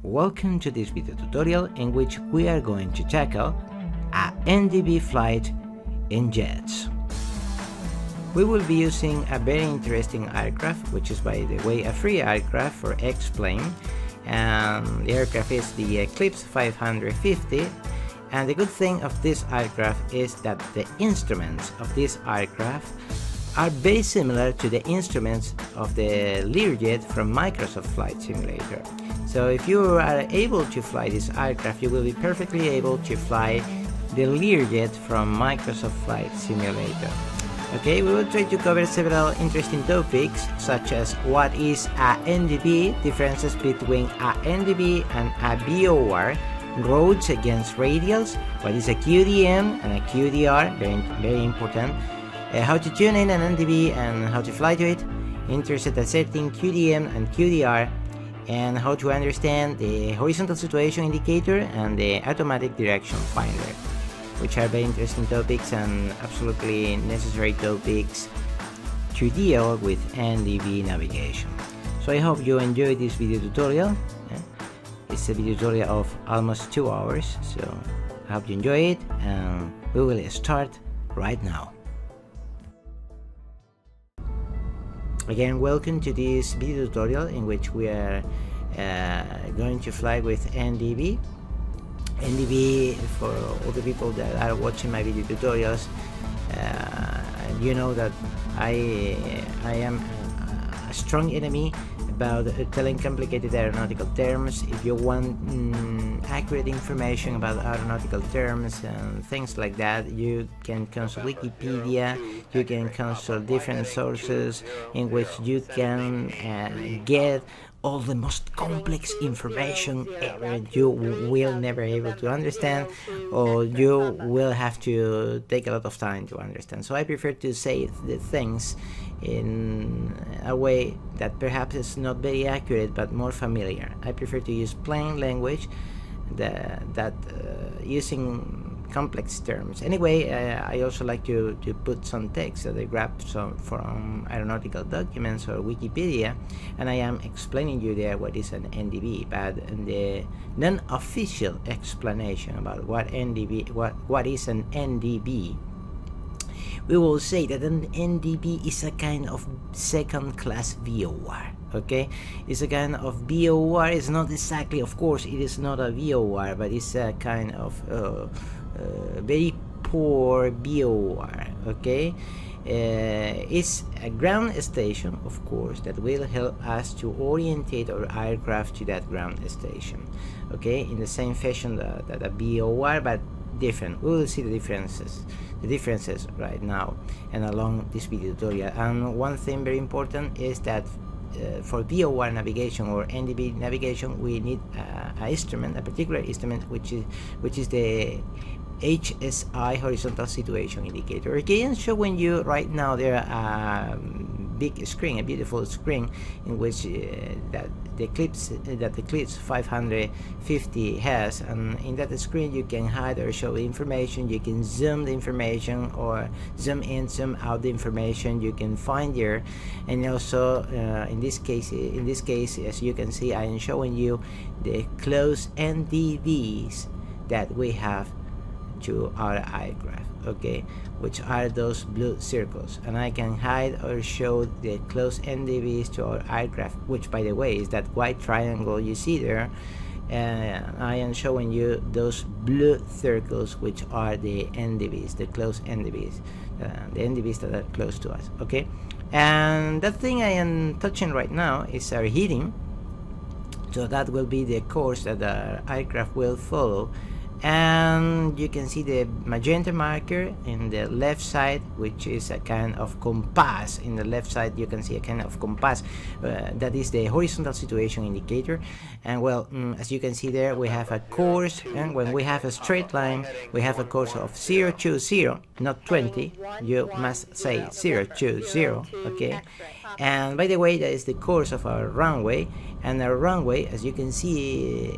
Welcome to this video tutorial in which we are going to tackle a NDB flight in jets. We will be using a very interesting aircraft, which is, by the way, a free aircraft for X-plane, and the aircraft is the Eclipse 550. And the good thing of this aircraft is that the instruments of this aircraft are very similar to the instruments of the Learjet from Microsoft Flight Simulator. So if you are able to fly this aircraft, you will be perfectly able to fly the Learjet from Microsoft Flight Simulator. Okay, we will try to cover several interesting topics, such as what is a NDB, differences between a NDB and a VOR, roads against radials, what is a QDM and a QDR, very important, how to tune in an NDB and how to fly to it, intercept setting QDM and QDR, and how to understand the horizontal situation indicator and the automatic direction finder, which are very interesting topics and absolutely necessary topics to deal with NDB navigation. So I hope you enjoyed this video tutorial. It's a video tutorial of almost 2 hours, so I hope you enjoy it, and we will start right now. Again, welcome to this video tutorial in which we are going to fly with NDB. NDB, for all the people that are watching my video tutorials, you know that I am a strong enemy about telling complicated aeronautical terms. If you want accurate information about aeronautical terms and things like that, you can consult Wikipedia, you can consult different sources in which you can get all the most complex information ever you will never able to understand, or you will have to take a lot of time to understand. So I prefer to say the things in a way that perhaps is not very accurate but more familiar. I prefer to use plain language that using complex terms. Anyway, I also like to put some text that I grabbed from aeronautical documents or Wikipedia, and I am explaining you there what is an NDB, but the non-official explanation about what is an NDB, we will say that an NDB is a kind of second-class VOR. Okay, it's a kind of VOR. It's not exactly, of course, it is not a VOR, but it's a kind of very poor VOR. Okay, it's a ground station, of course, that will help us to orientate our aircraft to that ground station. Okay, in the same fashion that a VOR, but different. We will see the differences right now and along this video tutorial. And one thing very important is that for VOR navigation or NDB navigation, we need a instrument, a particular instrument, which is the HSI, horizontal situation indicator. Okay, and showing you right now there a big screen, a beautiful screen in which that the Eclipse 550 has, and in that screen you can hide or show the information, you can zoom the information or zoom in, zoom out the information you can find there. And also in this case, as you can see, I am showing you the close NDBs that we have to our aircraft, okay, which are those blue circles, and I can hide or show the close NDBs to our aircraft, which, by the way, is that white triangle you see there, and I am showing you those blue circles, which are the NDBs, the close NDBs, the NDBs that are close to us. Okay, and that thing I am touching right now is our heading, so that will be the course that the aircraft will follow. And you can see the magenta marker in the left side, which is a kind of compass. In the left side you can see a kind of compass, that is the horizontal situation indicator. And well, as you can see there, we have a course, and when we have a straight line, we have a course of 0 to 0, not 20. You must say 0 to 0. Okay, and by the way, that is the course of our runway, and our runway, as you can see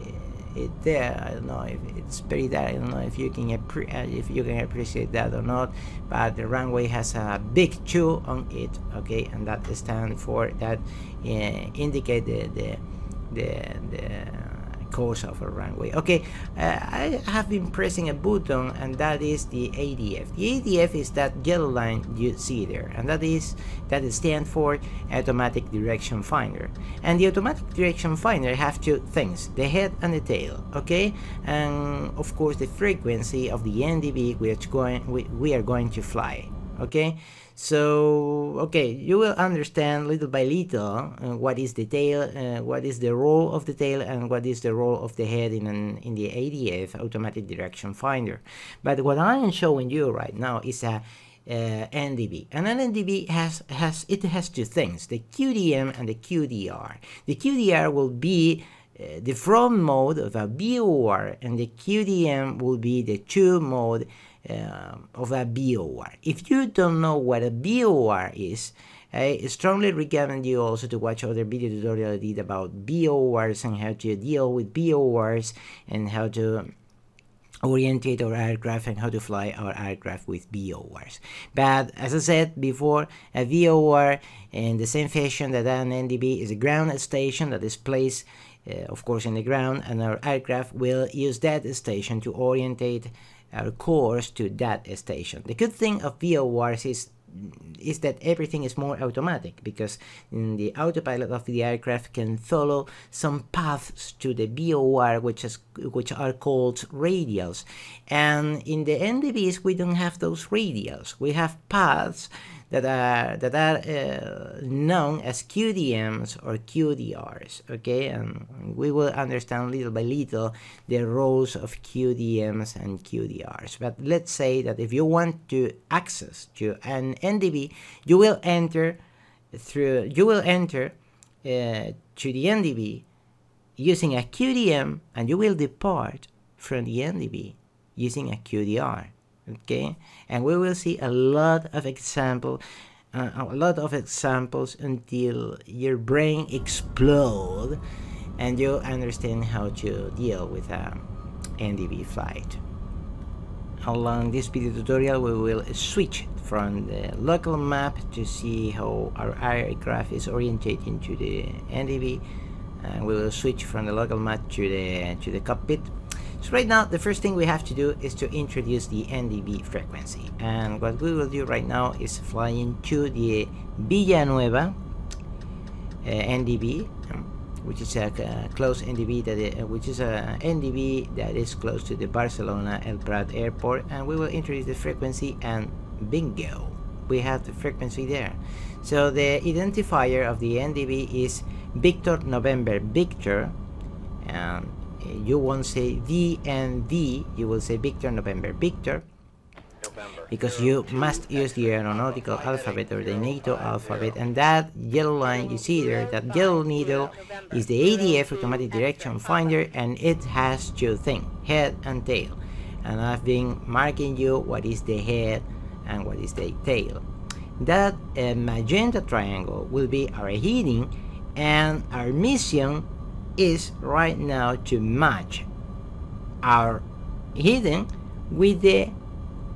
it there, I don't know if it's very dark, I don't know if you can appreciate that or not, but the runway has a big 2 on it. Okay, and that stands for that indicate the course of a runway. Okay, I have been pressing a button, and that is the ADF. The ADF is that yellow line you see there, and that stands for automatic direction finder. And the automatic direction finder have two things: the head and the tail. Okay, and of course the frequency of the NDB which we are going to fly. Okay, so okay, you will understand little by little what is the tail, what is the role of the tail, and what is the role of the head in the ADF, automatic direction finder. But what I am showing you right now is a NDB, and an NDB has two things: the QDM and the QDR. The QDR will be the front mode of a VOR, and the QDM will be the to mode of a VOR. If you don't know what a VOR is, I strongly recommend you also to watch other video tutorials I did about VORs and how to deal with VORs and how to orientate our aircraft and how to fly our aircraft with VORs. But as I said before, a VOR, in the same fashion that an NDB, is a ground station that is placed of course in the ground, and our aircraft will use that station to orientate our course to that station. The good thing of VORs is that everything is more automatic, because the autopilot of the aircraft can follow some paths to the VOR which are called radials, and in the NDBs we don't have those radials. We have paths that are known as QDMs or QDRs. Okay, and we will understand little by little the roles of QDMs and QDRs. But let's say that if you want to access to an NDB, you will enter to the NDB using a QDM, and you will depart from the NDB using a QDR. Okay, and we will see a lot of examples until your brain explodes and you understand how to deal with a NDB flight. Along this video tutorial, we will switch from the local map to see how our aircraft is orientating to the NDB, and we will switch from the local map to the cockpit. So right now, the first thing we have to do is to introduce the NDB frequency, and what we will do right now is flying to the Villanueva NDB, which is a close NDB which is a NDB that is close to the Barcelona El Prat airport, and we will introduce the frequency, and bingo, we have the frequency there. So the identifier of the NDB is Victor November Victor, and you won't say VNV, you will say Victor November Victor, because you must use the aeronautical alphabet or the NATO alphabet. And that yellow line you see there, that yellow needle, is the ADF, automatic direction finder, and it has two things, head and tail. And I've been marking you what is the head and what is the tail. That magenta triangle will be our heading, and our mission is right now to match our heading with the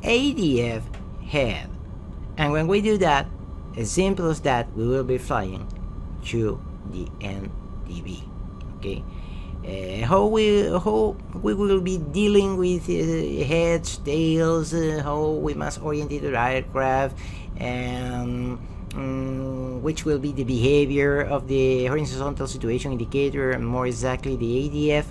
ADF head. And when we do that, as simple as that, we will be flying to the NDB. Okay, how we will be dealing with heads, tails, how we must orientate our aircraft, and which will be the behavior of the horizontal situation indicator, and more exactly the ADF.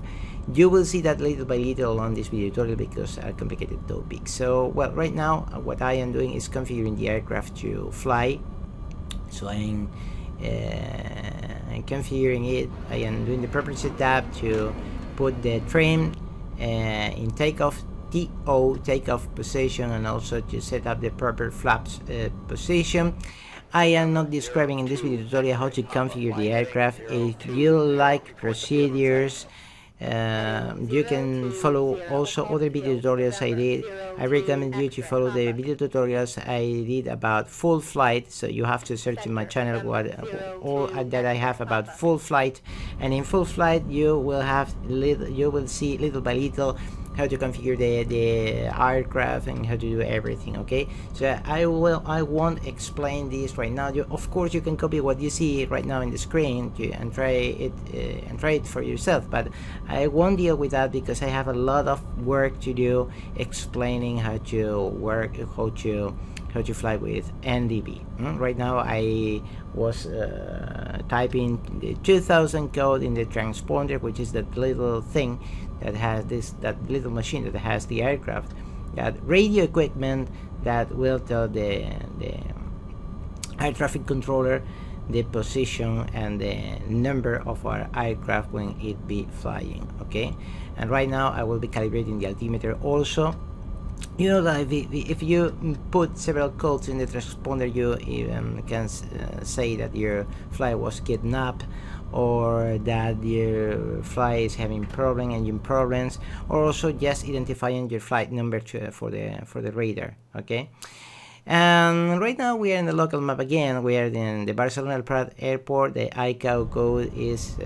You will see that little by little on this video tutorial, because a complicated topic. So, well, right now what I am doing is configuring the aircraft to fly. So I'm configuring it. I am doing the proper setup to put the trim in takeoff, TO, takeoff position, and also to set up the proper flaps position. I am not describing in this video tutorial how to configure the aircraft. If you like procedures, you can follow also other video tutorials I did. I recommend you to follow the video tutorials I did about full flight. So you have to search in my channel all that I have about full flight, and in full flight you will see little by little how to configure the aircraft and how to do everything. Okay, so I won't explain this right now. Of course you can copy what you see right now in the screen and try it for yourself, but I won't deal with that because I have a lot of work to do explaining how to fly with NDB. Right now I was typing the 2000 code in the transponder, which is that little thing that has that little machine that has the aircraft, that radio equipment that will tell the air traffic controller the position and the number of our aircraft when it be flying. Okay, and right now I will be calibrating the altimeter also. You know that if you put several codes in the transponder, you even can say that your flight was kidnapped, or that your flight is having problems, or also just identifying your flight number for the radar. Okay, and right now we are in the local map again. We are in the Barcelona El Prat airport. The ICAO code is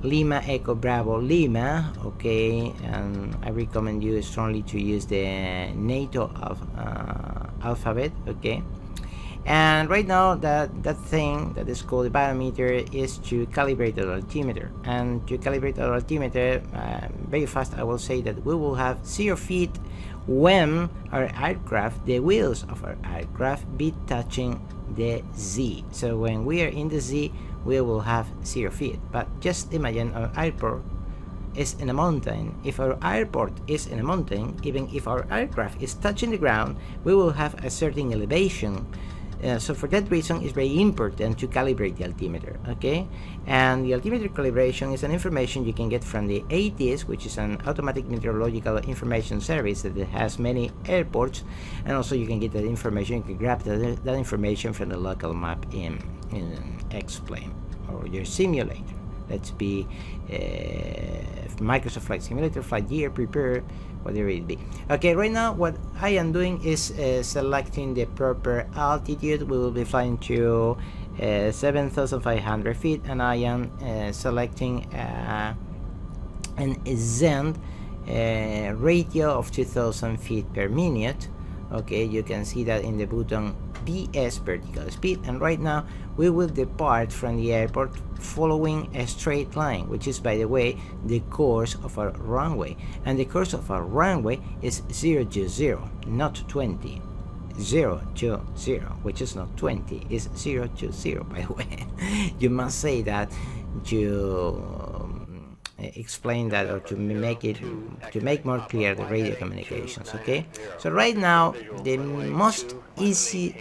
Lima Echo Bravo Lima. Okay, and I recommend you strongly to use the NATO alphabet. Okay, and right now that thing that is called the biometer is to calibrate the altimeter. And to calibrate the altimeter, very fast I will say that we will have 0 feet when our aircraft, the wheels of our aircraft, be touching the Z. So when we are in the Z, we will have 0 feet. But just imagine our airport is in a mountain. If our airport is in a mountain, even if our aircraft is touching the ground, we will have a certain elevation. So for that reason, it's very important to calibrate the altimeter. Okay, and the altimeter calibration is an information you can get from the ATIS, which is an automatic meteorological information service that has many airports, and also you can get that information. You can grab that information from the local map in X-Plane or your simulator. Let's be Microsoft Flight Simulator, Flight Year, Prepare, whatever it be. Okay, right now what I am doing is selecting the proper altitude. We will be flying to 7,500 feet, and I am selecting an ascent ratio of 2,000 feet per minute. Okay, you can see that in the button VS, vertical speed. And right now we will depart from the airport following a straight line, which is, by the way, the course of our runway. And the course of our runway is 0 to 0, not 20. 0 to 0, which is not 20, is 0 to 0, by the way. You must say that to explain that, or to make more clear the radio communications. Okay, so right now the most easy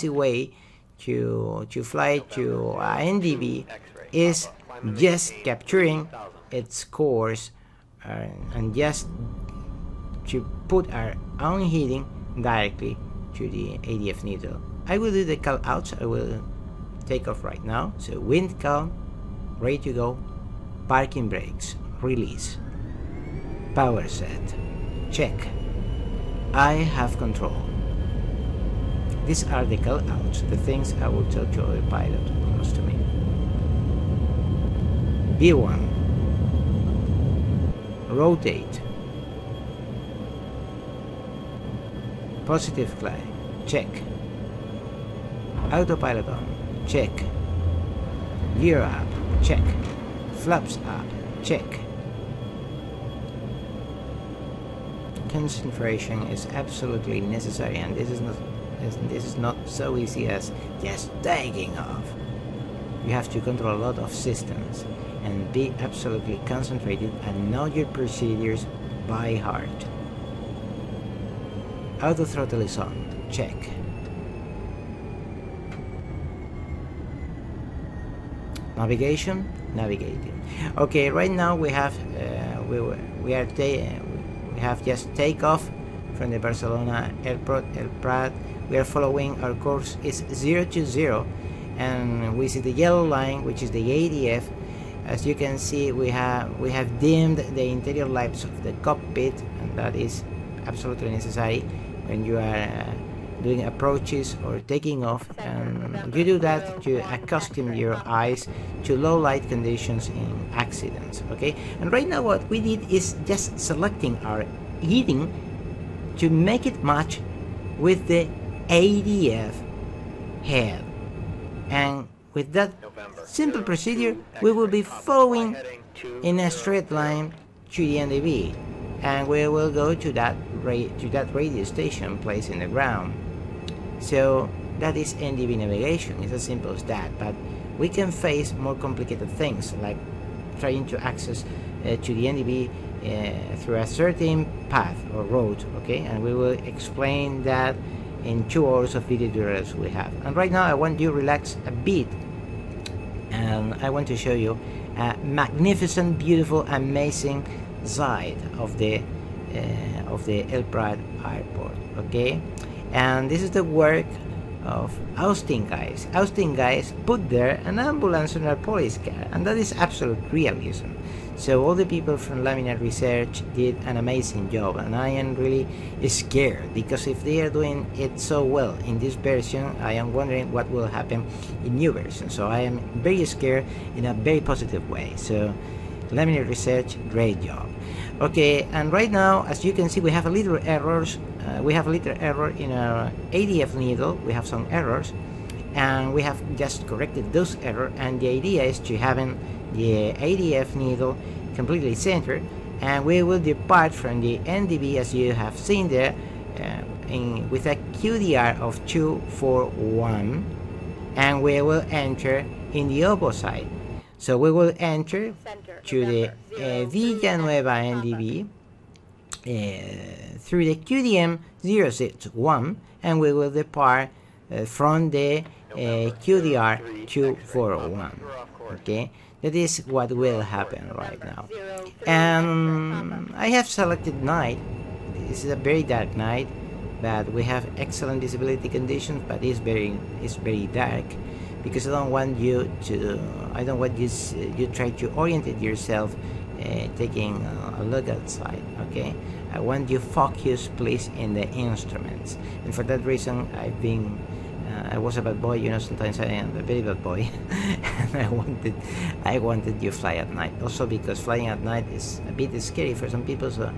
way to fly to NDB is just capturing its course and just to put our own heading directly to the ADF needle. I will do the call outs. I will take off right now. So wind calm, ready to go. Parking brakes, release. Power set, check. I have control. These are the call outs, the things I will tell to other pilot who comes to me. B1, rotate. Positive flag, check. Autopilot on, check. Gear up, check. Flaps up, check. Concentration is absolutely necessary, and this is not so easy as just taking off. You have to control a lot of systems and be absolutely concentrated and know your procedures by heart. Auto throttle is on, check. Navigation, navigating. Okay, right now we have we have just take off from the Barcelona airport El Prat. We are following our course is 0 to 0, and we see the yellow line, which is the ADF. As you can see, we have dimmed the interior lights of the cockpit, and that is absolutely necessary when you are doing approaches or taking off, and you do that to accustom your eyes to low light conditions in accidents. Okay, and right now what we did is just selecting our heating to make it match with the ADF head, and with that simple procedure we will be following in a straight line to the NDB, and we will go to that radio station placed in the ground. So that is NDB navigation. It's as simple as that, but we can face more complicated things like trying to access to the NDB through a certain path or road. Okay, and we will explain that in 2 hours of video tutorials we have. And right now I want you to relax a bit, and I want to show you a magnificent, beautiful, amazing side of the El Prat airport. Okay, and this is the work of Austin guys. Austin guys put there an ambulance and a police car, and that is absolute realism. So all the people from Laminar Research did an amazing job, and I am really scared because if they are doing it so well in this version, I am wondering what will happen in new version. So I am very scared in a very positive way. So Laminar Research, great job. Okay, and right now, as you can see, we have a little errors. We have a little error in our ADF needle. We have some errors, and we have just corrected those errors. And the idea is to having the ADF needle completely centered, and we will depart from the NDB as you have seen there with a QDR of 241, and we will enter in the opposite. So we will enter to the Villanueva NDB through the QDM 061, and we will depart from the QDR 241. Okay, that is what will happen right now. And I have selected night. This is a very dark night, but we have excellent visibility conditions, but it's very dark, because I don't want you try to orientate yourself taking a look outside. Okay, I want you focus please in the instruments, and for that reason I was a bad boy, you know, sometimes I am a very bad boy. And I wanted you fly at night, also because flying at night is a bit scary for some people, so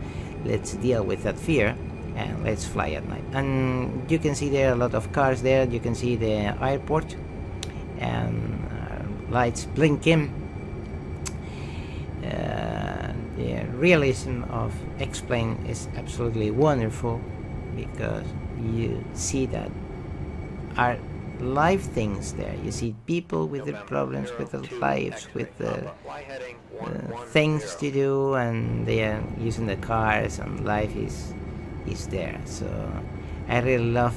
let's deal with that fear and let's fly at night. And you can see there are a lot of cars there. You can see the airport and lights blinking. The realism of X-Plane is absolutely wonderful, because you see that are live things there. You see people with their problems, with their lives, with things to do, and they are using the cars, and life is there. So I really love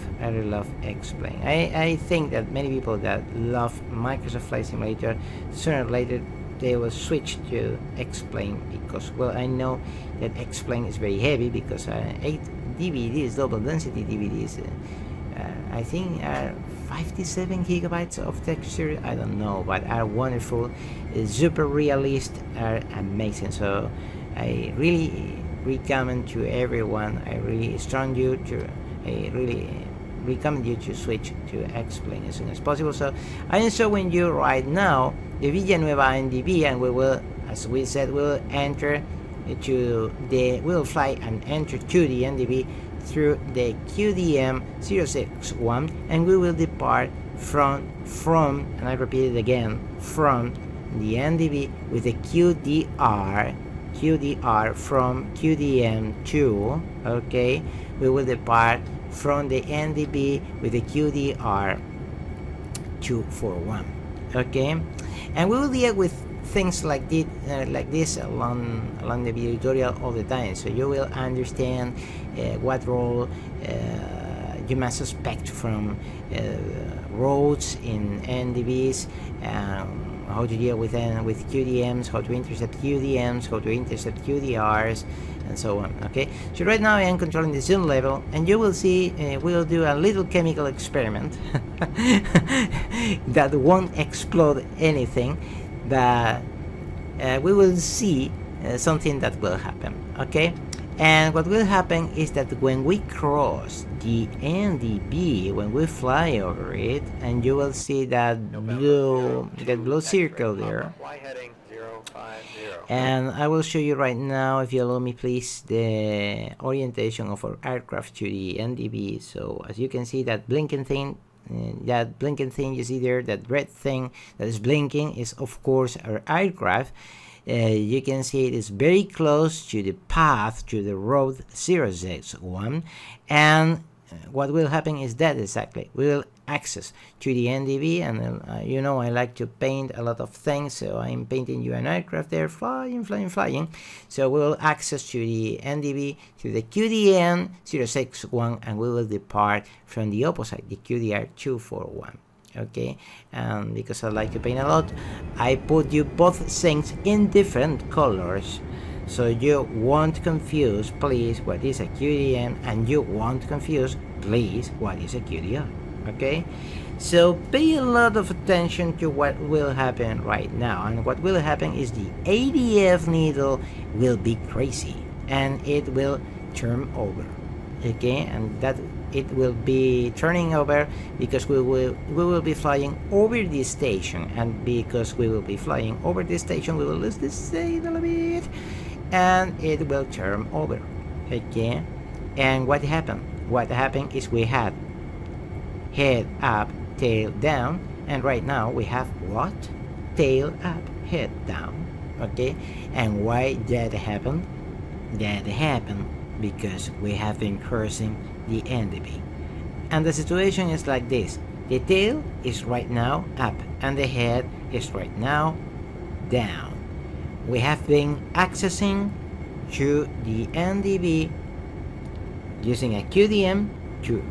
X-Plane. I think that many people that love Microsoft Flight Simulator, sooner or later they will switch to X-Plane, because, well, I know that X-Plane is very heavy, because 8 DVDs, double density DVDs, I think are 57 gigabytes of texture, I don't know, but are wonderful, super realist, are amazing. So I really recommend to everyone, I really recommend you to switch to X-Plane as soon as possible. So I am showing you right now the Villanueva NDB, and we will, as we said, we'll fly and enter to the NDB through the QDM 061, and we will depart from, and I repeat it again, from the NDB with the QDR from QDM 2. Okay, we will depart from the NDB with the QDR 241. Okay, and we will deal with things like this along the video tutorial all the time, so you will understand what role you must expect from roads in NDBs, how to deal with QDMs, how to intercept QDMs, how to intercept QDRs, and so on. Okay, so right now I am controlling the zoom level, and you will see we'll do a little chemical experiment that won't explode anything, but we will see something that will happen. Okay, And what will happen is that when we cross the NDB, when we fly over it, and you will see that blue circle there. And I will show you right now, if you allow me please, the orientation of our aircraft to the NDB. So as you can see, that blinking thing you see there, that red thing that is blinking is of course our aircraft. You can see it is very close to the path, to the road 061, and what will happen is that exactly we will access to the NDB. And you know I like to paint a lot of things, so I'm painting you an aircraft there, flying. So we will access to the NDB, to the QDN 061, and we will depart from the opposite, the QDR 241. Okay, and because I like to paint a lot, I put you both things in different colors, so you won't confuse, please, what is a QDM, and you won't confuse, please, what is a QDR. Okay, so pay a lot of attention to what will happen right now. And what will happen is the ADF needle will be crazy and it will turn over. Okay, and that it will be turning over because we will be flying over the station, and because we will be flying over the station, we will lose this sail a little bit, and it will turn over. Okay, and what happened? What happened is we had head up, tail down, and right now we have what? Tail up, head down. Okay, and why that happened? That happened because we have been crossing the NDB. And the situation is like this: the tail is right now up and the head is right now down. We have been accessing to the NDB using a QDM to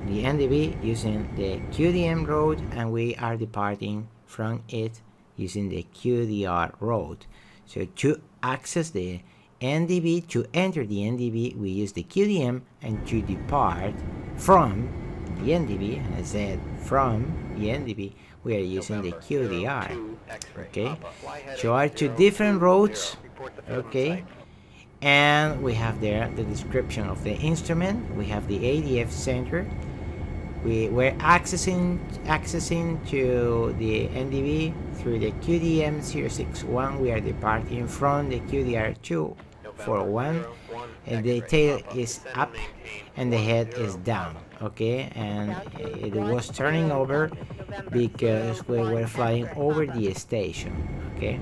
the NDB using the QDM road, and we are departing from it using the QDR road. So to access the NDB, to enter the NDB, we use the QDM, and to depart from the NDB, and I said from the NDB, we are using the QDR. Okay, so are two different roads. Okay, and we have there the description of the instrument. We have the ADF center. We're accessing to the NDB through the QDM 061. We are departing from the QDR 241, and the tail is up and the head is down. Okay, and it was turning over because we were flying over the station. Okay,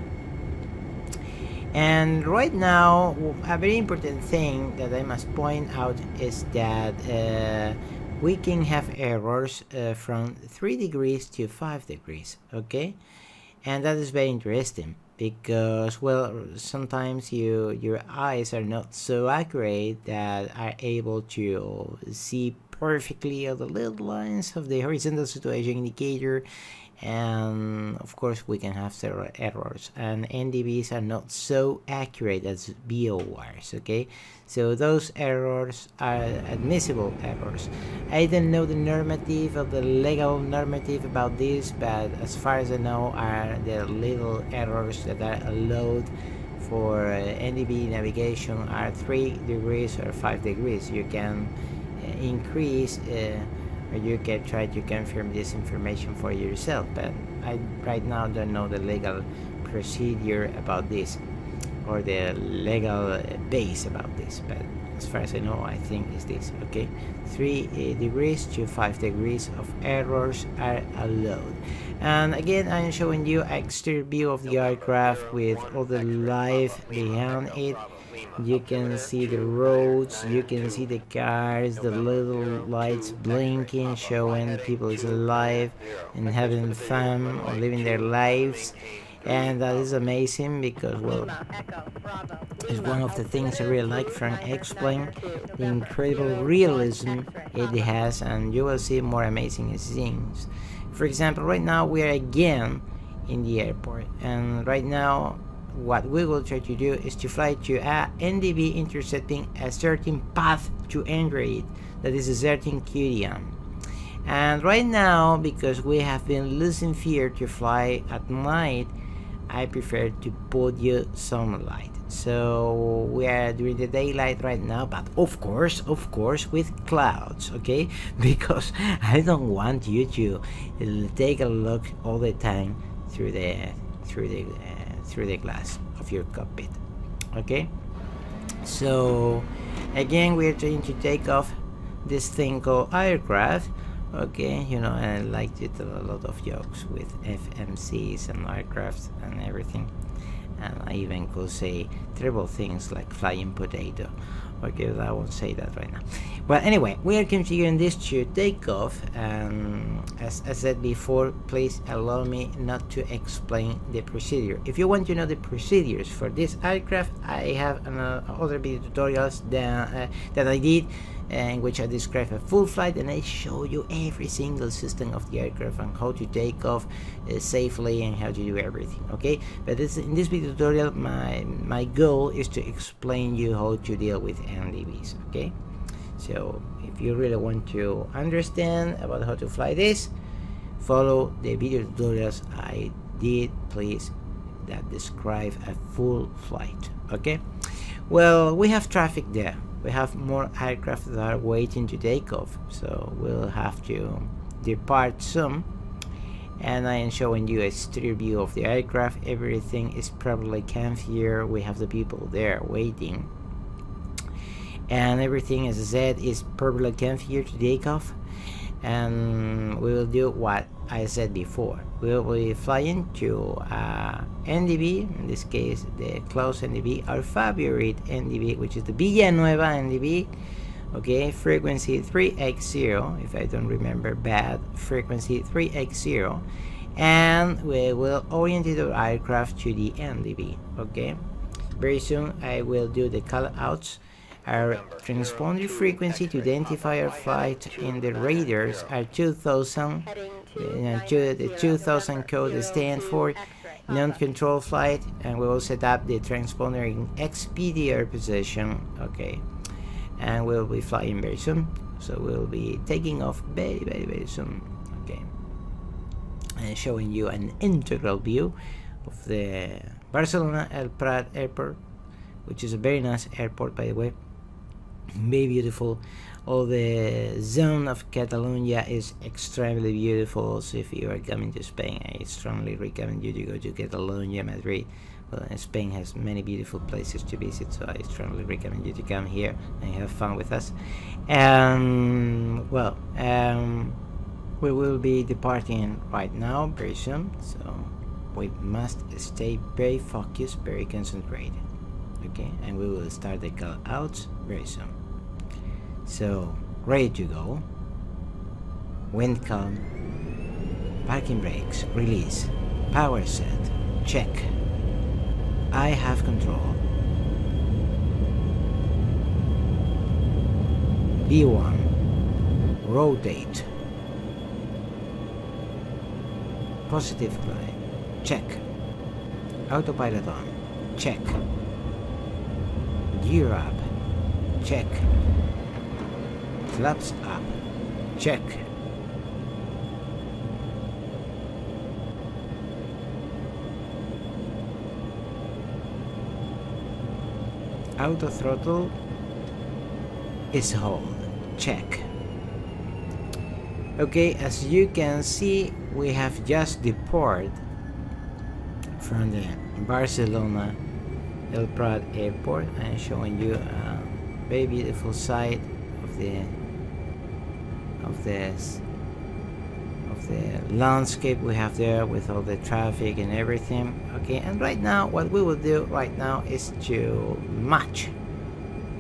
and right now a very important thing that I must point out is that we can have errors from 3 degrees to 5 degrees. Okay, and that is very interesting because, well, sometimes your eyes are not so accurate that are able to see perfectly all the little lines of the horizontal situation indicator, and of course we can have several errors, and NDBs are not so accurate as VORs. Okay, so those errors are admissible errors. I don't know the normative of the legal normative about this, but as far as I know are the little errors that are allowed for NDB navigation are 3 degrees or 5 degrees. You can increase or you can try to confirm this information for yourself, but I right now don't know the legal procedure about this or the legal base about this, but as far as I know, I think it's this. Okay, 3 degrees to 5 degrees of errors are allowed. And again, I'm showing you an exterior view of the aircraft with all the life behind it. You can see the roads, you can see the cars, the little lights blinking, showing people is alive and having fun or living their lives. And that is amazing because, well, it's one of the things I really like from X-Plane, the incredible realism it has, and you will see more amazing things. For example, right now we are again in the airport, and right now what we will try to do is to fly to a NDB intercepting a certain path to enter it, that is a certain QDM. And right now, because we have been losing fear to fly at night, I prefer to put you some light. So we are during the daylight right now, but of course with clouds, okay? Because I don't want you to take a look all the time through the glass of your cockpit, okay? So again, we're trying to take off this thing called aircraft, okay? You know, I like to tell a lot of jokes with FMCs and aircrafts and everything, and I even could say terrible things like flying potato. Okay, but I won't say that right now. But anyway, we are configuring this to take off, and as I said before, please allow me not to explain the procedure. If you want to know the procedures for this aircraft, I have other video tutorials that I did, in which I describe a full flight and I show you every single system of the aircraft and how to take off safely and how to do everything, okay? But in this video tutorial, my goal is to explain you how to deal with NDBs, okay? So if you really want to understand about how to fly this, follow the video tutorials I did, please, that describe a full flight, okay? Well, we have traffic there. We have more aircraft that are waiting to take off, so we'll have to depart soon. And I am showing you a stereo view of the aircraft. Everything is probably configured. We have the people there waiting, and everything, as I said, is probably configured to take off. And we will do what I said before. We will be flying to NDB, in this case the close NDB, our favorite NDB, which is the Villanueva NDB, okay, frequency 3x0, if I don't remember bad, frequency 3x0, and we will orient our aircraft to the NDB, okay? Very soon I will do the call outs. Our transponder frequency to identify our flight in the radars are 2000. The 2000 code stands for non-control flight, and we will set up the transponder in XPDR position, okay? And we'll be flying very soon, so we'll be taking off very soon, okay? And showing you an integral view of the Barcelona El Prat airport, which is a very nice airport, by the way. Very beautiful. All the zone of Catalonia is extremely beautiful. So if you are coming to Spain, I strongly recommend you to go to Catalonia, Madrid. Well, Spain has many beautiful places to visit, so I strongly recommend you to come here and have fun with us. And well, we will be departing right now very soon, so we must stay very focused, very concentrated, okay? And we will start the call outs very soon. So, ready to go. Wind calm. Parking brakes, release. Power set, check. I have control. V1, rotate. Positive climb, check. Autopilot on, check. Gear up, check. Flaps up, check. Auto throttle is hold, check. Okay, as you can see, we have just departed from the Barcelona El Prat airport. I'm showing you a very beautiful side of the landscape we have there with all the traffic and everything, okay? And right now, what we will do right now is to match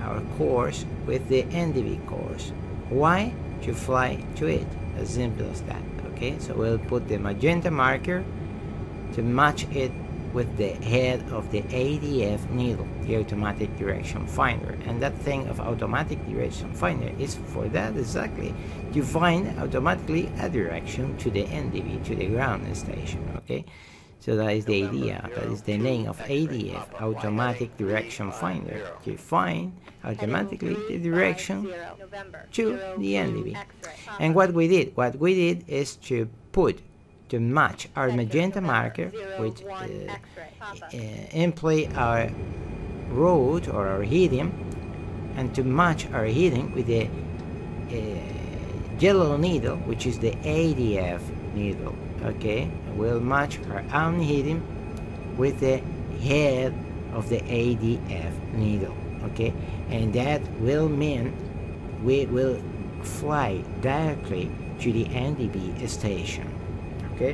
our course with the NDB course. Why? To fly to it, as simple as that, okay? So we'll put the magenta marker to match it with the head of the ADF needle, the automatic direction finder. And that thing of automatic direction finder is for that exactly, to find automatically a direction to the NDB, to the ground station, okay? So that is the idea, that is the name of ADF, automatic direction finder, to find automatically the direction to the NDB. And what we did is to to match our magenta marker, which imply our road or our heading, and to match our heading with the yellow needle, which is the ADF needle. Okay, we'll match our own heading with the head of the ADF needle. Okay, and that will mean we will fly directly to the NDB station, okay,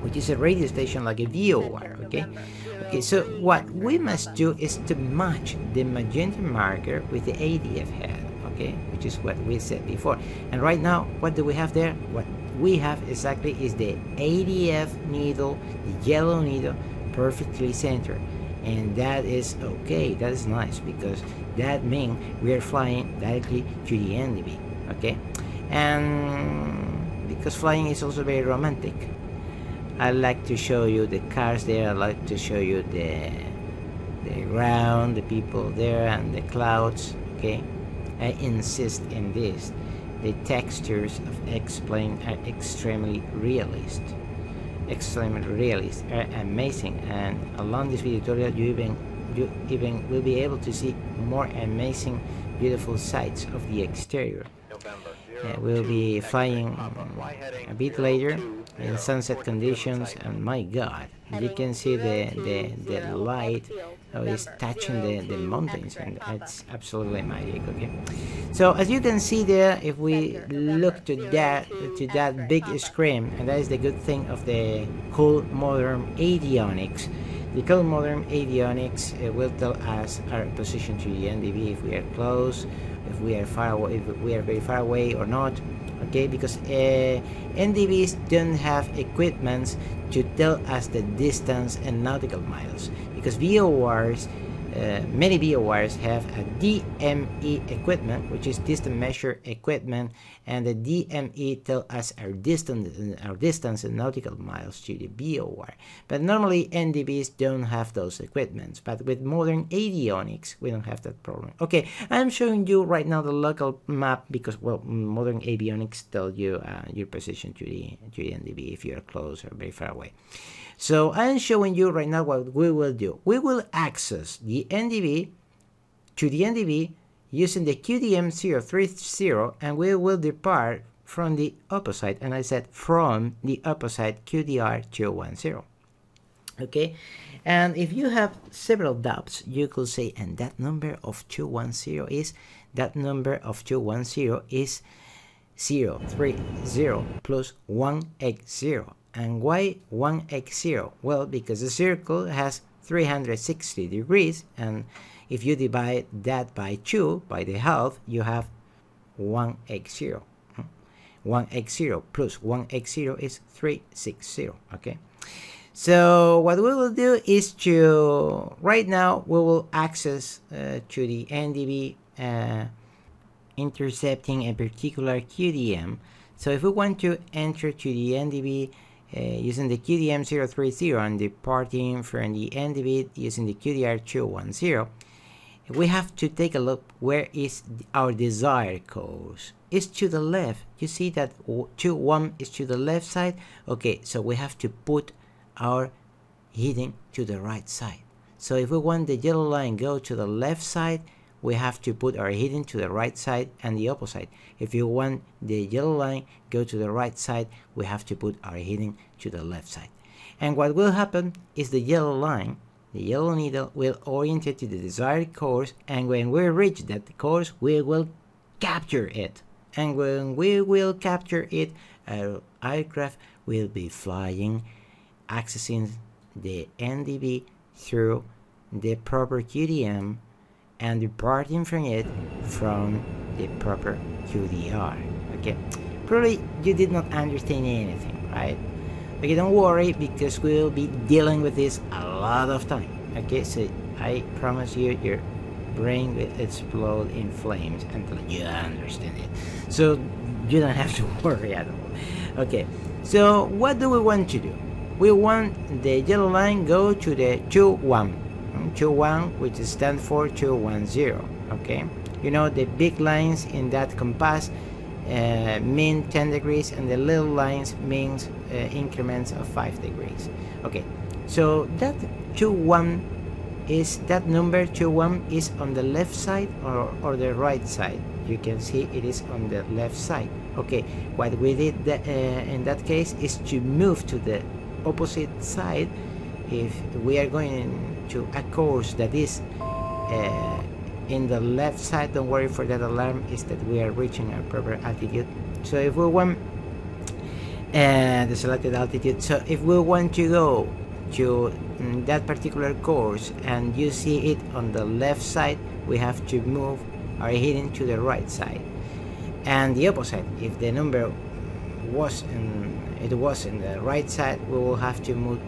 which is a radio station like a VOR. Okay, so what we must do is to match the magenta marker with the ADF head, okay, which is what we said before. And right now, what do we have there? What we have exactly is the ADF needle, the yellow needle, perfectly centered. And that is okay, that is nice, because that means we are flying directly to the NDB, okay? And because flying is also very romantic, I like to show you the cars there, I like to show you the ground, the people there, and the clouds, okay? I insist in this. The textures of X-plane are extremely realist, are amazing, and along this video tutorial you even will be able to see more amazing, beautiful sights of the exterior. We'll be flying a bit later in sunset conditions, and my god, you can see the light is touching the mountains, and it's absolutely magic. Okay, so as you can see there, if we look to that big screen, and that is the good thing of the cool modern avionics. The cool modern avionics will tell us our position to the NDB, if we are close, if we are far away, if we are very far away or not. Okay, because NDBs don't have equipments to tell us the distance in nautical miles, because VORs, many VORs have a DME equipment, which is distance measure equipment, and the DME tell us our distance in nautical miles to the VOR. But normally NDBs don't have those equipments, but with modern avionics we don't have that problem. Okay, I'm showing you right now the local map, because well, modern avionics tell you your position to the NDB if you are close or very far away. So I'm showing you right now what we will do. We will access the NDB to the NDB using the QDM 030, and we will depart from the opposite, and I said from the opposite QDR 210. Okay, and if you have several doubts, you could say, and that number of 210 is 030 plus 1x0. And why 1x0? Well, because the circle has 360 degrees, and if you divide that by 2, by the half, you have 1x0. 1x0 plus 1x0 is 360, okay? So what we will do is to, right now, we will access to the NDB intercepting a particular QDM. So if we want to enter to the NDB using the QDM 030 and departing from the NDB using the QDR 210, we have to take a look where is our desired course. It's to the left. You see that 21 is to the left side. Okay, so we have to put our heading to the right side. So if we want the yellow line go to the left side, we have to put our heading to the right side and the opposite. If you want the yellow line go to the right side, we have to put our heading to the left side. And what will happen is the yellow line, the yellow needle, will orient it to the desired course, and when we reach that course, we will capture it. And when we will capture it, our aircraft will be flying, accessing the NDB through the proper QDM, and departing from it from the proper QDR. Okay, probably you did not understand anything, right? Okay, don't worry, because we will be dealing with this a lot of time. Okay, so I promise you, your brain will explode in flames until you understand it. So you don't have to worry at all. Okay, so what do we want to do? We want the yellow line go to the 21, which stands for 210. Okay, you know the big lines in that compass mean 10 degrees, and the little lines means increments of 5 degrees. Okay, so that 2-1 is, that number 2-1 is on the left side or the right side. You can see it is on the left side. Okay, what we did in that case is to move to the opposite side. If we are going to a course that is in the left side, don't worry for that alarm, is that we are reaching our proper altitude. So if we want the selected altitude, so if we want to go to that particular course and you see it on the left side, we have to move our heading to the right side. And the opposite, if the number was in the right side, we will have to move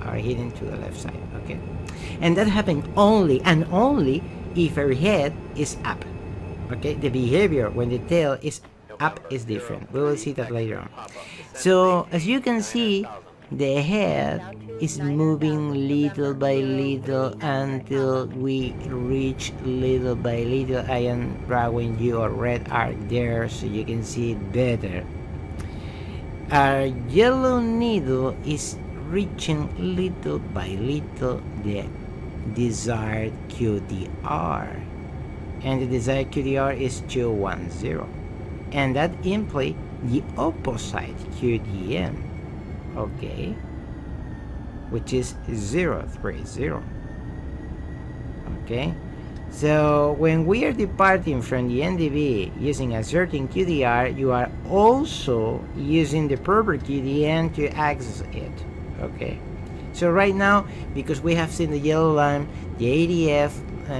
our heading to the left side. Okay, and that happened only and only if our head is up. Okay, the behavior when the tail is up is different. We will see that later on. So as you can see, the head is moving little by little until we reach little by little. I am drawing you a red arc there so you can see it better. Our yellow needle is reaching little by little the desired QDR, and the desired QDR is 210, and that implies the opposite QDM, okay, which is 030. Okay, so when we are departing from the NDB using a certain QDR, you are also using the proper QDM to access it. Okay, so right now, because we have seen the yellow line, the ADF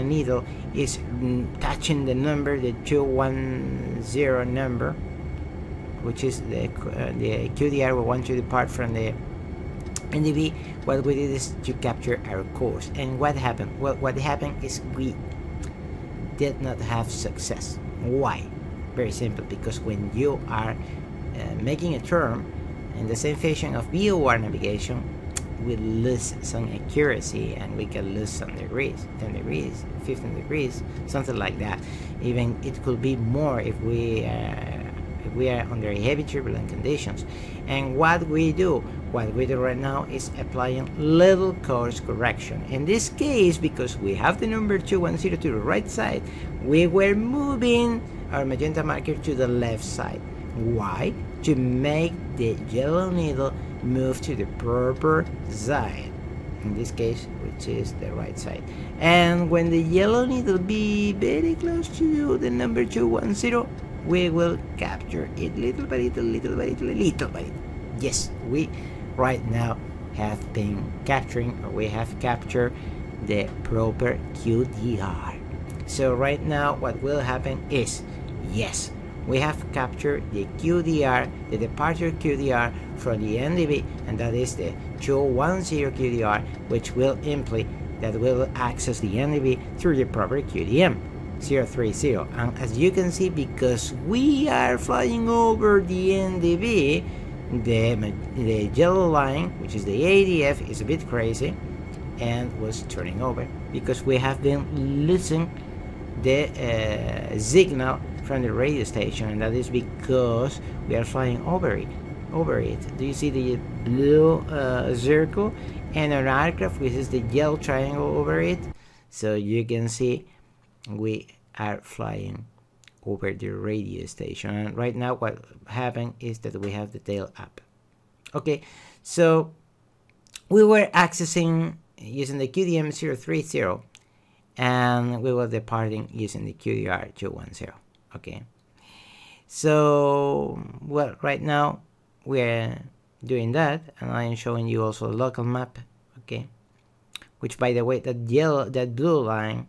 needle is touching the number, the 210 number, which is the QDR we want to depart from the NDB. What we did is to capture our course. And what happened? Well, what happened is we did not have success. Why? Very simple, because when you are making a turn in the same fashion of VOR navigation, we lose some accuracy and we can lose some degrees, 10 degrees, 15 degrees, something like that. Even it could be more if we are under heavy turbulent conditions. And what we do right now is applying little course correction. In this case, because we have the number 210 to the right side, we were moving our magenta marker to the left side. Why? To make the yellow needle move to the proper side, in this case, which is the right side. And when the yellow needle be very close to the number 210, we will capture it little by little, little by little, little by little. Yes, we right now have been capturing, or we have captured the proper QDR. So right now what will happen is, yes, we have captured the QDR, the departure QDR from the NDB, and that is the 210 QDR, which will imply that we'll access the NDB through the proper QDM 030. And as you can see, because we are flying over the NDB, the yellow line, which is the ADF, is a bit crazy and was turning over because we have been losing the signal from the radio station, and that is because we are flying over it. Do you see the blue circle and an aircraft which is the yellow triangle over it? So you can see we are flying over the radio station, and right now what happened is that we have the tail up. Okay, so we were accessing using the QDM 030 and we were departing using the QDR 210. Okay, so well, right now we're doing that, and I am showing you also a local map. Okay, which, by the way, that blue line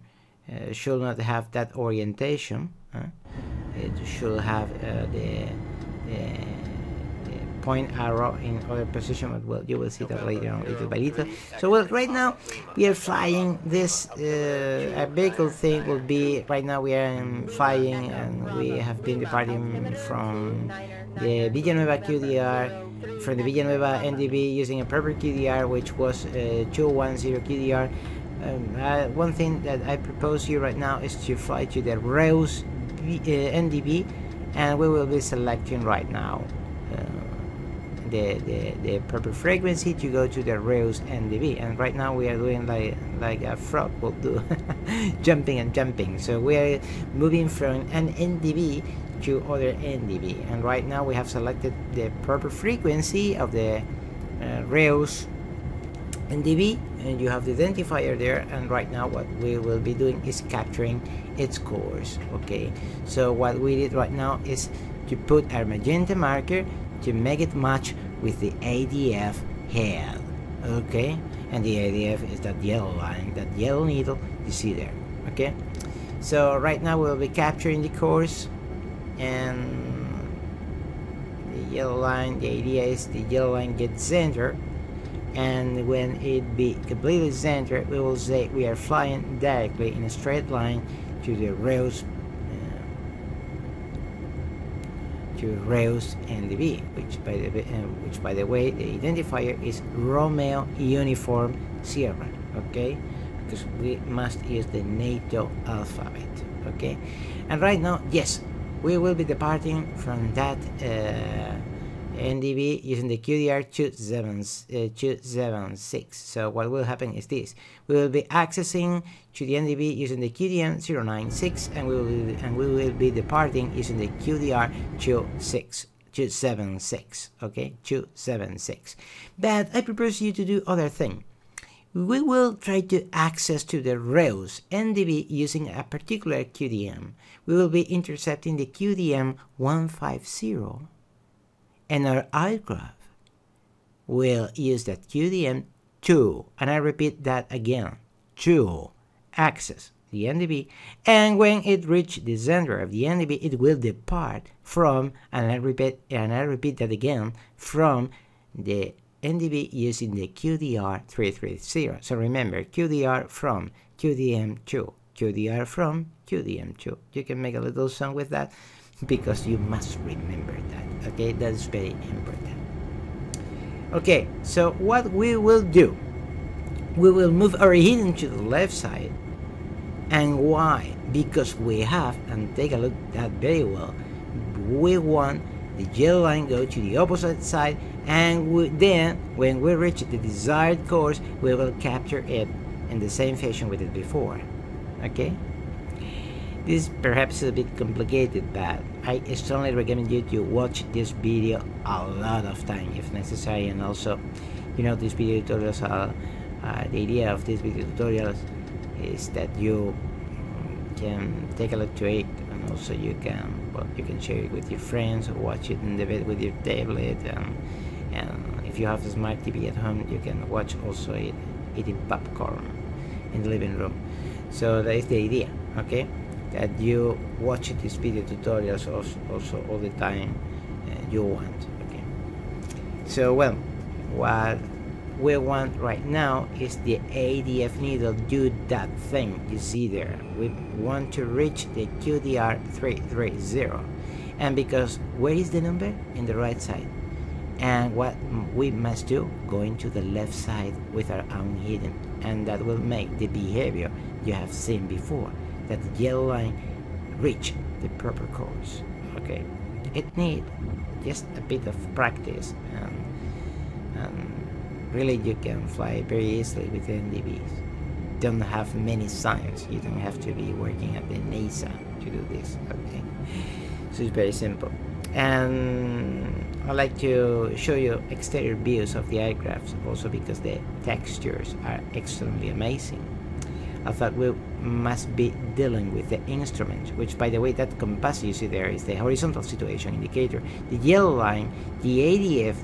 should not have that orientation. It should have the point arrow in other position, but well, you will see that later on, little by little. So well, right now we are flying this a vehicle thing will be, right now we are flying, and we have been departing from the Villanueva QDR, from the Villanueva NDB using a proper QDR, which was 210 QDR. One thing that I propose you right now is to fly to the Reus NDB and we will be selecting right now the proper frequency to go to the Reus NDB, and right now we are doing like a frog will do, jumping and jumping. So we are moving from an NDB to other NDB, and right now we have selected the proper frequency of the Reus NDB, and you have the identifier there, and right now what we will be doing is capturing its course. Okay, so what we did right now is to put our magenta marker to make it match with the ADF head. Okay, and the ADF is that yellow line, that yellow needle you see there. Okay, so right now we'll be capturing the course, and the yellow line, the idea is the yellow line gets centered, and when it be completely centered, we will say we are flying directly in a straight line to the Reus NDB, which by the way the identifier is Romeo Uniform Sierra. Okay, because we must use the NATO alphabet. Okay, and right now, yes, we will be departing from that NDB using the QDR 276. So what will happen is this: we will be accessing to the NDB using the QDM 096, and we will be departing using the QDR 276. Okay, 276. But I propose you to do other thing. We will try to access to the Reus NDB using a particular QDM. We will be intercepting the QDM 150. And our aircraft will use that QDM 2, and I repeat that again, 2, access the NDB, and when it reaches the center of the NDB, it will depart from, and I repeat that again, from the NDB using the QDR 330. So remember, QDR from QDM 2, QDR from QDM 2. You can make a little song with that, because you must remember that. Okay, that's very important. Okay, so what we will do, we will move our hidden to the left side. And why? Because we have, and take a look at that very well, we want the yellow line go to the opposite side, and then when we reach the desired course, we will capture it in the same fashion we did before. Okay, this perhaps is a bit complicated, but I strongly recommend you to watch this video a lot of time if necessary. And also, you know, these video tutorials are the idea of these video tutorials is that you can take a look to it, and also you can share it with your friends or watch it in the bed with your tablet, and if you have a smart TV at home, you can watch also it eating popcorn in the living room. So that is the idea. Okay, that you watch these video tutorials also all the time you want. Okay, so well, what we want right now is the ADF needle do that thing you see there. We want to reach the QDR 330, and because where is the number? In the right side. And what we must do, going to the left side with our own hidden, and that will make the behavior you have seen before, that the yellow line reach the proper course. Okay, it needs just a bit of practice, and really you can fly very easily with NDBs. Don't have many science, you don't have to be working at the NASA to do this. Okay, so it's very simple. And I like to show you exterior views of the aircraft also, because the textures are extremely amazing. I thought we must be dealing with the instrument, which by the way, that compass you see there is the horizontal situation indicator. The yellow line, the ADF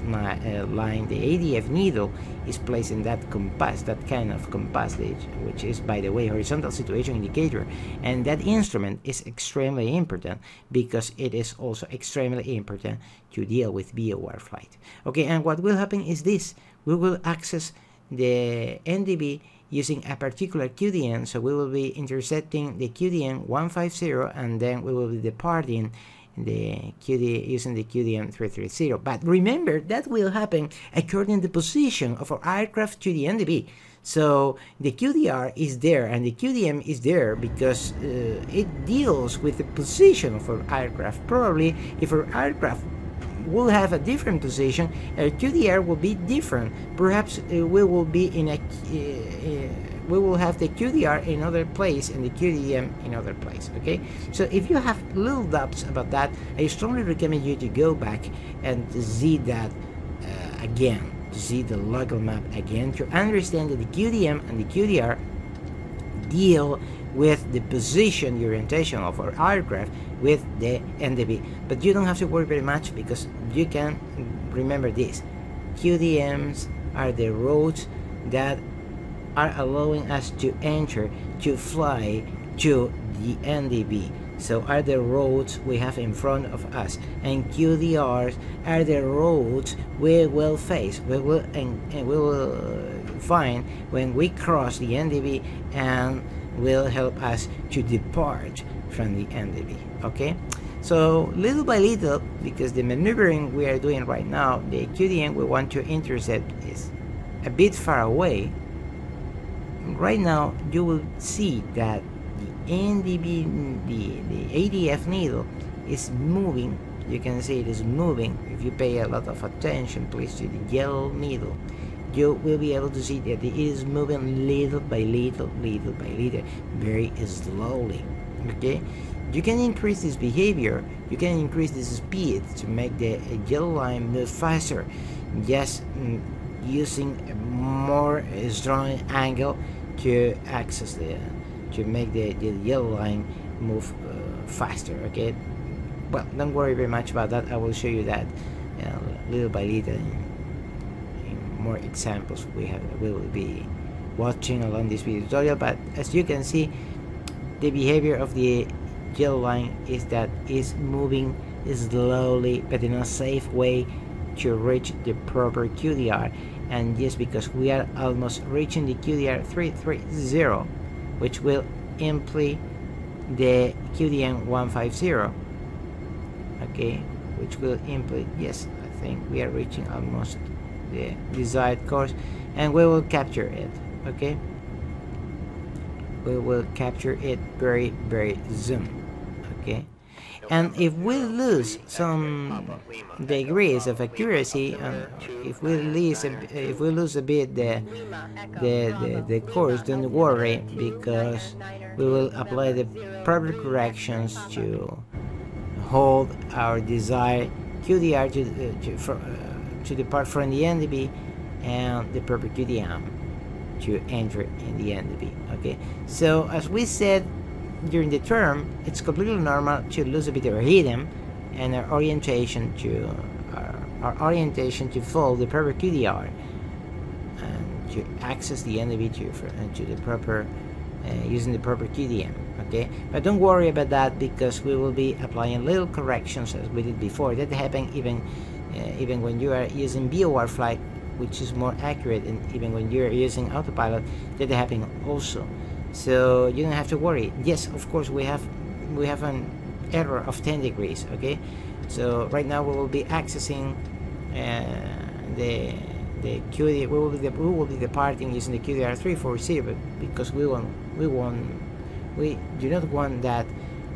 line, the ADF needle is placed in that compass, that kind of compass, which is by the way horizontal situation indicator. And that instrument is extremely important because it is also extremely important to deal with VOR flight. Okay, and what will happen is this: we will access the NDB using a particular QDM, so we will be intercepting the QDM 150, and then we will be departing the using the QDM 330. But remember, that will happen according to the position of our aircraft to the NDB. So the QDR is there and the QDM is there because it deals with the position of our aircraft. Probably if our aircraft will have a different position, our QDR will be different. Perhaps we will be in a we will have the QDR in another place and the QDM in another place. Okay, so if you have little doubts about that, I strongly recommend you to go back and see that again, to see the local map again, to understand that the QDM and the QDR deal with the position, the orientation of our aircraft with the NDB. But you don't have to worry very much because you can remember this. QDMs are the roads that are allowing us to enter, to fly to the NDB. So are the roads we have in front of us, and QDRs are the roads we will face, we will find when we cross the NDB, and will help us to depart from the NDB. Okay, so little by little, because the maneuvering we are doing right now, the QDM we want to intercept is a bit far away. Right now you will see that the NDB, the ADF needle is moving. You can see it is moving. If you pay a lot of attention, please, to the yellow needle, you will be able to see that it is moving little by little, very slowly. Okay, you can increase this behavior, you can increase this speed to make the yellow line move faster, just using a more strong angle to access to make the yellow line move faster. Okay, well, don't worry very much about that. I will show you that little by little in more examples we will be watching along this video tutorial. But as you can see, the behavior of the yellow line is that it's moving slowly but in a safe way to reach the proper QDR. And just because we are almost reaching the QDR 330, which will imply the QDM 150, okay, which will imply, yes, I think we are reaching almost the desired course, and we will capture it. Okay, we will capture it very soon. Okay, and if we lose some degrees of accuracy, and if we lose a bit the course, don't worry, because we will apply the proper corrections to hold our desired QDR to depart from the NDB, and the proper QDM to enter in the NDB. Okay, so as we said during the term, it's completely normal to lose a bit of our rhythm and our orientation to follow the proper QDR and to access the NDB to the proper using the proper QDM. Okay, but don't worry about that, because we will be applying little corrections as we did before. That happen even when you are using VOR flight, which is more accurate, and even when you're using autopilot, that happen also. So you don't have to worry. Yes, of course, we have an error of 10 degrees. Okay, so right now we will be accessing the QDR. We will be departing using the QDR 340, but because we do not want that,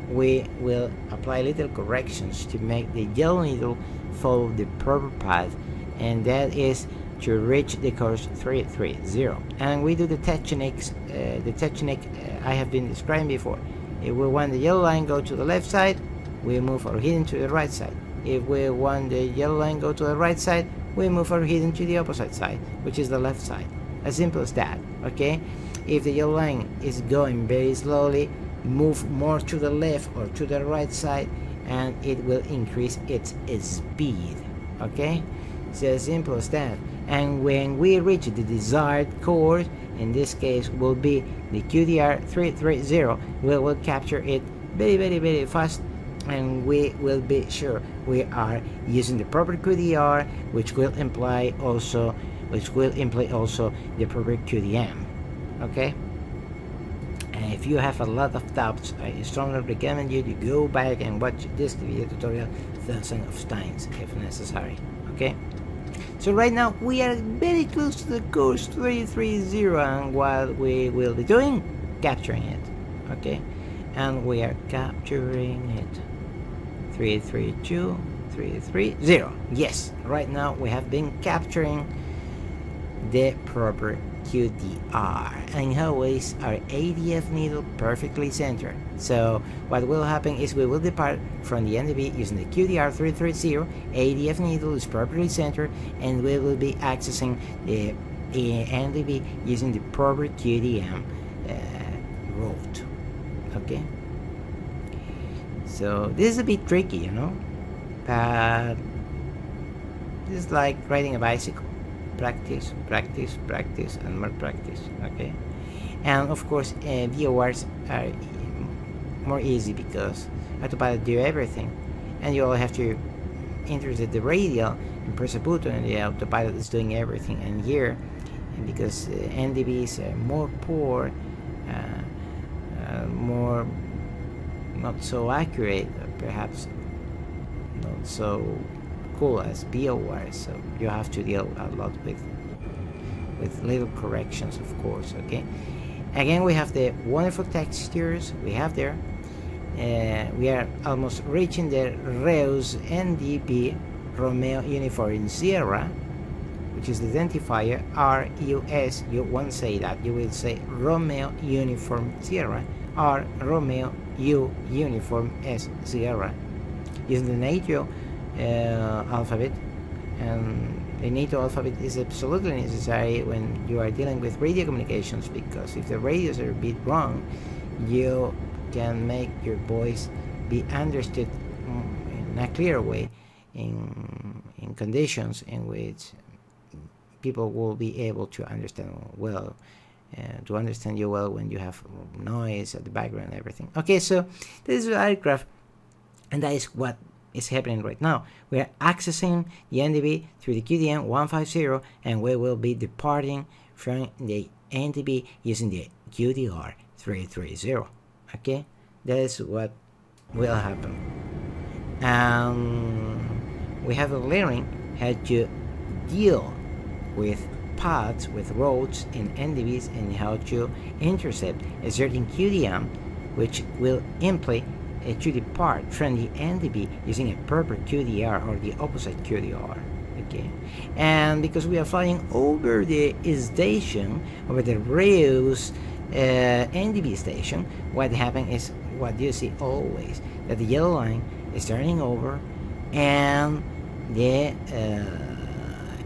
we will apply little corrections to make the yellow needle follow the proper path, and that is to reach the course 330. And we do the techniques I have been describing before. If we want the yellow line go to the left side, we move our hidden to the right side. If we want the yellow line go to the right side, we move our hidden to the opposite side, which is the left side. As simple as that. Okay, if the yellow line is going very slowly, move more to the left or to the right side, and it will increase its speed. Okay, so as simple as that. And when we reach the desired course, in this case will be the QDR 330, we will capture it very fast, and we will be sure we are using the proper QDR, which will imply also the proper QDM. Okay, and if you have a lot of doubts, I strongly recommend you to go back and watch this video tutorial thousands of times if necessary. Okay, So right now we are very close to the course 330, and what we will be doing, capturing it, okay? And we are capturing it. 332, 330. Yes, right now we have been capturing the proper QDR, and always our ADF needle perfectly centered. So what will happen is we will depart from the NDB using the QDR 330, ADF needle is properly centered, and we will be accessing the NDB using the proper QDM route. Okay, so this is a bit tricky, you know, but this is like riding a bicycle. Practice, practice, practice, and more practice. Okay, and of course VORs are more easy because autopilot do everything, and you all have to intercept the radial and press a button, and the autopilot is doing everything. And here, and because NDB is more poor, more not so accurate, perhaps not so cool as VORs, so you have to deal a lot with little corrections, of course. Okay, again we have the wonderful textures we have there. We are almost reaching the Reus NDB Romeo Uniform Sierra, which is the identifier RUS. You won't say that, you will say Romeo Uniform Sierra, R Romeo U Uniform S Sierra, using the NATO alphabet. And the NATO alphabet is absolutely necessary when you are dealing with radio communications, because if the radios are a bit wrong, you can make your voice be understood in a clear way in conditions in which people will be able to understand well, to understand you well when you have noise at the background and everything. Okay, so this is the aircraft, and that is what is happening right now. We are accessing the NDB through the QDM 150, and we will be departing from the NDB using the QDR 330. Okay, that is what will happen. We have learning how to deal with paths, with roads in NDBs, and how to intercept a certain QDM, which will imply to depart from the NDB using a proper QDR or the opposite QDR. Okay, and because we are flying over the station, over the Reus NDB station, what happens is what you see always, that the yellow line is turning over and the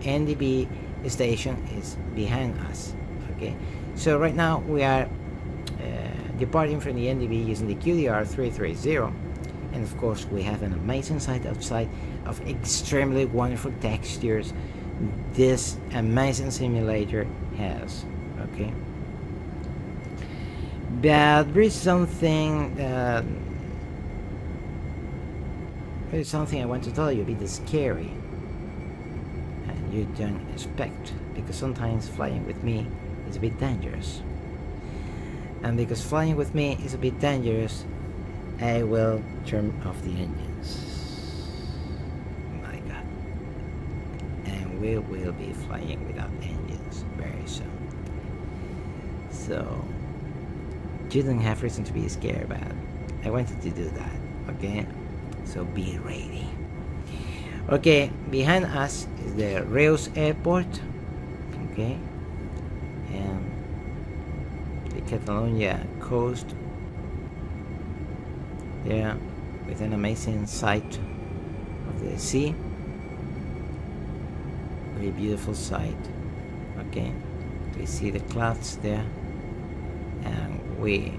NDB station is behind us. Okay, so right now we are departing from the NDB using the QDR 330, and of course we have an amazing sight outside of extremely wonderful textures this amazing simulator has. Okay, but there is something I want to tell you, a bit scary, and you don't expect, because sometimes flying with me is a bit dangerous. And because flying with me is a bit dangerous, I will turn off the engines. My God. And we will be flying without engines very soon. So you don't have reason to be scared, but I wanted to do that. Okay, so be ready. Okay, behind us is the Reus airport. Okay, and the Catalonia coast there, with an amazing sight of the sea. Very beautiful sight. Okay, we see the clouds there, and we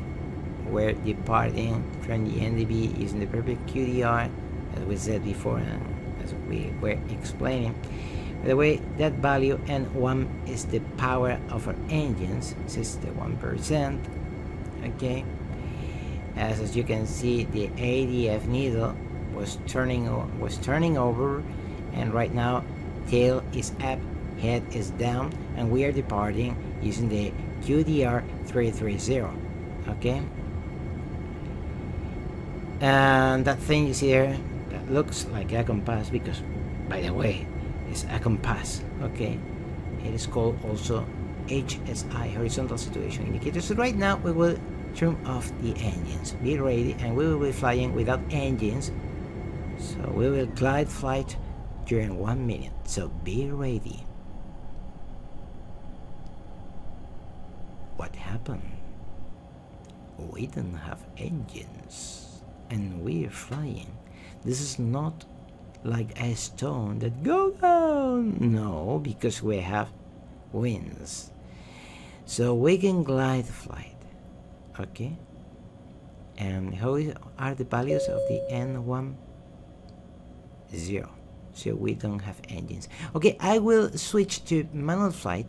were departing from the NDB using the perfect QDR, as we said before and as we were explaining. By the way, that value N1 is the power of our engines, 61%. Okay, as you can see, the ADF needle was turning over, and right now tail is up, head is down, and we are departing using the QDR 330. Okay, and that thing is here that looks like a compass, because by the way, is a compass. Okay, it is called also HSI, horizontal situation indicator. So right now we will turn off the engines. Be ready, and we will be flying without engines. So we will glide flight during 1 minute. So be ready. What happened? We don't have engines and we're flying. This is not like a stone that go down. No, because we have wings. So we can glide flight. Okay. And how are the values of the N1? 0. So we don't have engines. Okay, I will switch to manual flight,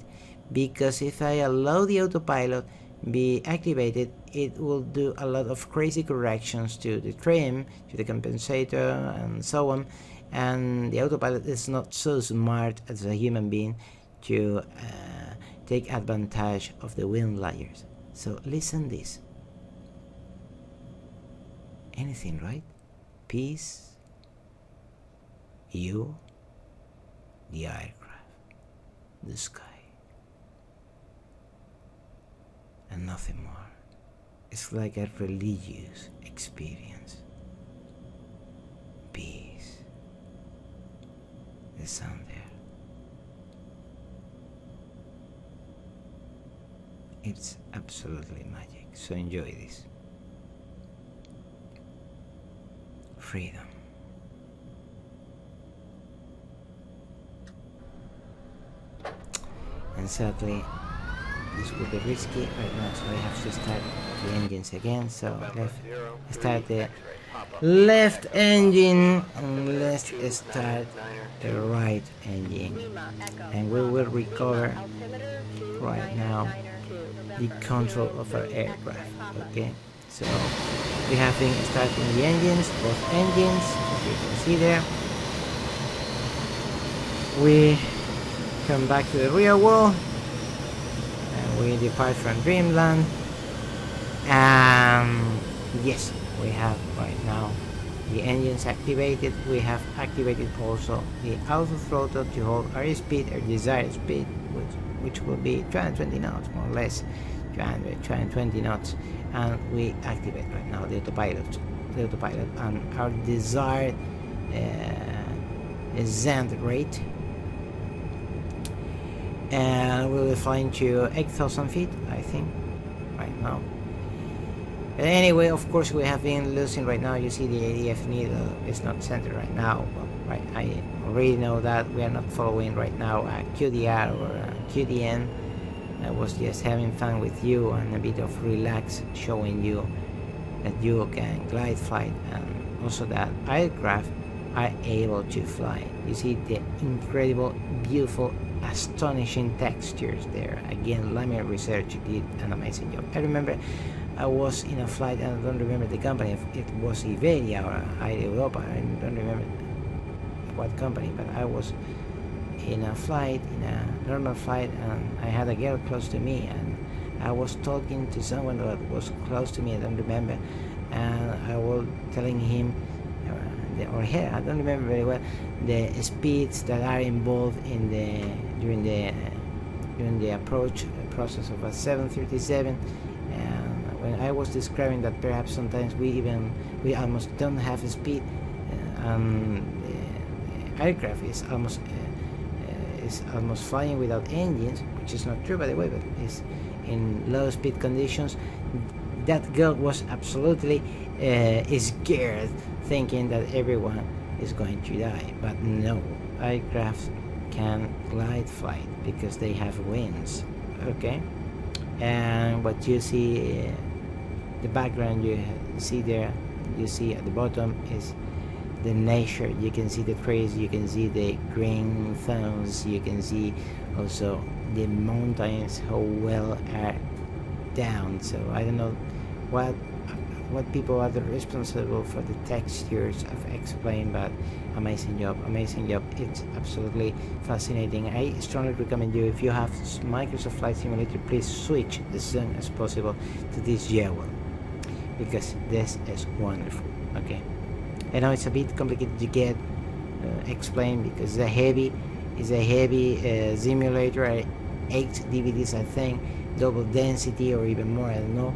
because if I allow the autopilot be activated, it will do a lot of crazy corrections to the trim, to the compensator, and so on. And the autopilot is not so smart as a human being to take advantage of the wing layers. So listen this. Anything, right? Peace, you, the aircraft, the sky, and nothing more. It's like a religious experience. Peace, the sun there. It's absolutely magic, so enjoy this. Freedom. And sadly, this will be risky right now, so I have to start the engines again. So let's start the left engine, and let's start the right engine, and we will recover right now the control of our aircraft. Okay, so we have been starting the engines, both engines, as you can see there. We come back to the real world, and we depart from dreamland. Yes, we have right now the engines activated. We have activated also the auto throttle to hold our speed, our desired speed, which will be 220 knots, more or less 220 knots, and we activate right now the autopilot, and our desired ascent rate, and we'll be flying to 8,000 feet, I think, right now. But anyway, of course, we have been losing right now. You see the ADF needle is not centered right now. Well, right, I already know that we are not following right now a QDR or a QDN. I was just having fun with you and a bit of relax, showing you that you can glide flight, and also that aircraft are able to fly. You see the incredible, beautiful, astonishing textures there. Again, Lamia Research did an amazing job. I remember I was in a flight, and I don't remember the company, if it was Iberia or Air Europa, I don't remember what company, but I was in a flight, in a normal flight, and I had a girl close to me, and I was talking to someone that was close to me, I don't remember, and I was telling him, or her, I don't remember very well, the speeds that are involved in during the approach process of a 737, and when I was describing that perhaps sometimes we almost don't have speed, the aircraft is almost flying without engines, which is not true, by the way, but is in low speed conditions. That girl was absolutely scared, thinking that everyone is going to die. But no, aircraft can glide flight because they have wings. Okay, and what you see, the background you see there, you see at the bottom is the nature. You can see the trees, you can see the green thumbs, you can see also the mountains, how well are down. So I don't know what people are responsible for the textures I've explained, but amazing job. It's absolutely fascinating. I strongly recommend you, if you have Microsoft Flight Simulator, please switch as soon as possible to this jewel, because this is wonderful. Okay, I know it's a bit complicated to get explained because it's a heavy It's a heavy simulator, 8 DVDs I think, double density or even more, I don't know.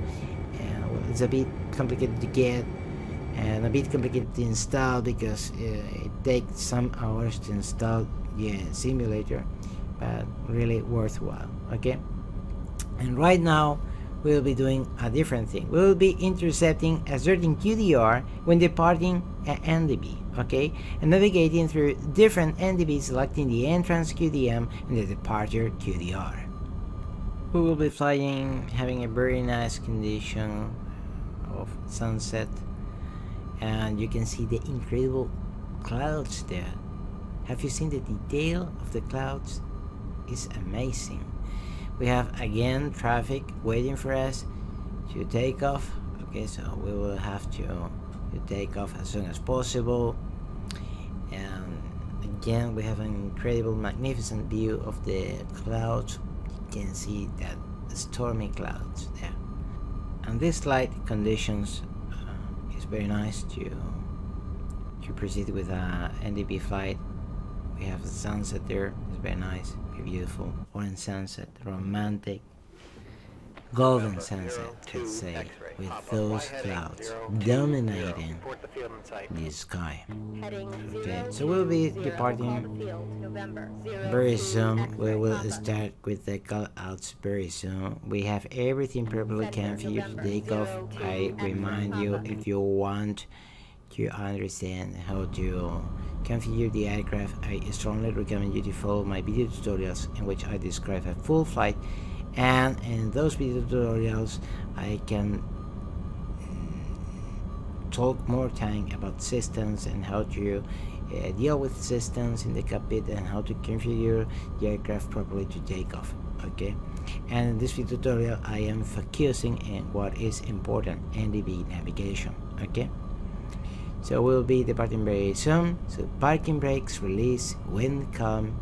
Well, it's a bit complicated to get and a bit complicated to install because it takes some hours to install the simulator, but really worthwhile. Okay, and right now we'll be doing a different thing. We'll be intercepting a certain QDR when departing an NDB, okay, and navigating through different NDBs, selecting the entrance QDM and the departure QDR. We will be flying, having a very nice condition of sunset, and you can see the incredible clouds there. Have you seen the detail of the clouds? It's amazing. We have again traffic waiting for us to take off. Okay, so we will have to take off as soon as possible. And again, we have an incredible, magnificent view of the clouds. You can see that stormy clouds there. And this light conditions is very nice to proceed with a NDB flight. We have the sunset there. It's very nice, very beautiful. Orange sunset, romantic, golden sunset, let's say, with those clouds dominating the sky. Okay, so we'll be departing very soon. We will start with the callouts very soon. We have everything properly configured to take off. I remind you, if you want to understand how to configure the aircraft, I strongly recommend you to follow my video tutorials in which I describe a full flight, and in those video tutorials I can talk more time about systems and how to deal with systems in the cockpit and how to configure the aircraft properly to take off. Okay, and in this video tutorial I am focusing on what is important, NDB navigation. Okay, so we'll be departing very soon. So parking brakes release, wind calm,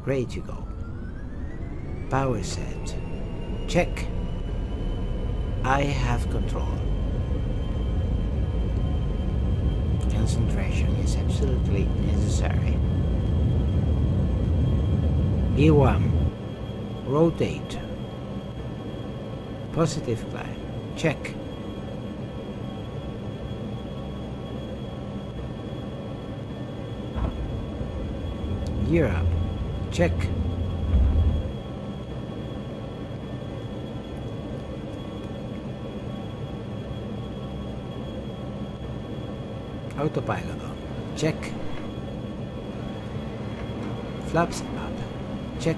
ready to go. Power set, check. I have control. Concentration is absolutely necessary. B1, rotate. Positive climb, check. Gear up, check. Autopilot on, check. Flaps up, check.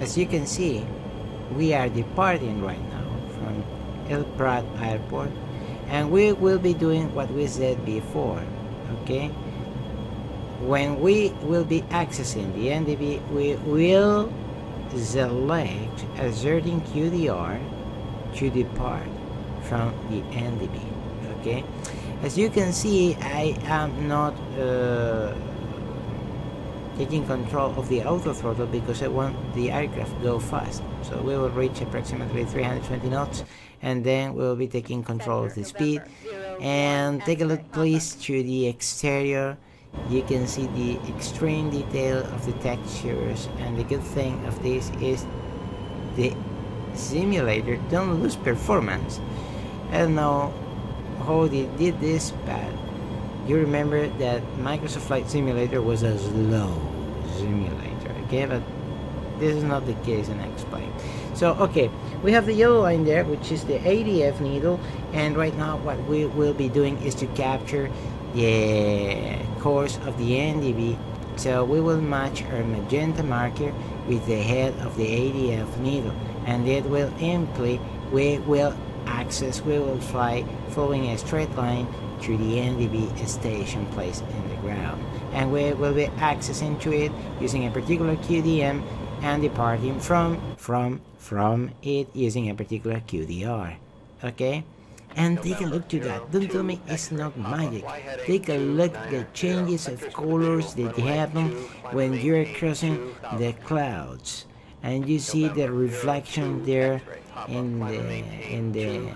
As you can see, we are departing right now from El Prat Airport, and we will be doing what we said before. Okay, when we will be accessing the NDB, we will select a certain QDR to depart from the NDB. Okay, as you can see, I am not taking control of the auto throttle because I want the aircraft to go fast. So we will reach approximately 320 knots, and then we'll be taking control of the speed. And take a look please to the exterior. You can see the extreme detail of the textures, and the good thing of this is the simulator don't lose performance. I don't know how they did this, but you remember that Microsoft Flight Simulator was a slow simulator, okay, but this is not the case, and I explain. So okay, we have the yellow line there, which is the ADF needle, and right now what we will be doing is to capture the course of the NDB. So we will match our magenta marker with the head of the ADF needle, and it will imply we will fly following a straight line to the NDB station placed in the ground, and we will be accessing to it using a particular QDM and departing from it using a particular QDR. Okay, And take a look to that. Don't tell me it's not magic. Take a look at the changes of colors that happen when you're crossing the clouds, and you see the reflection there in the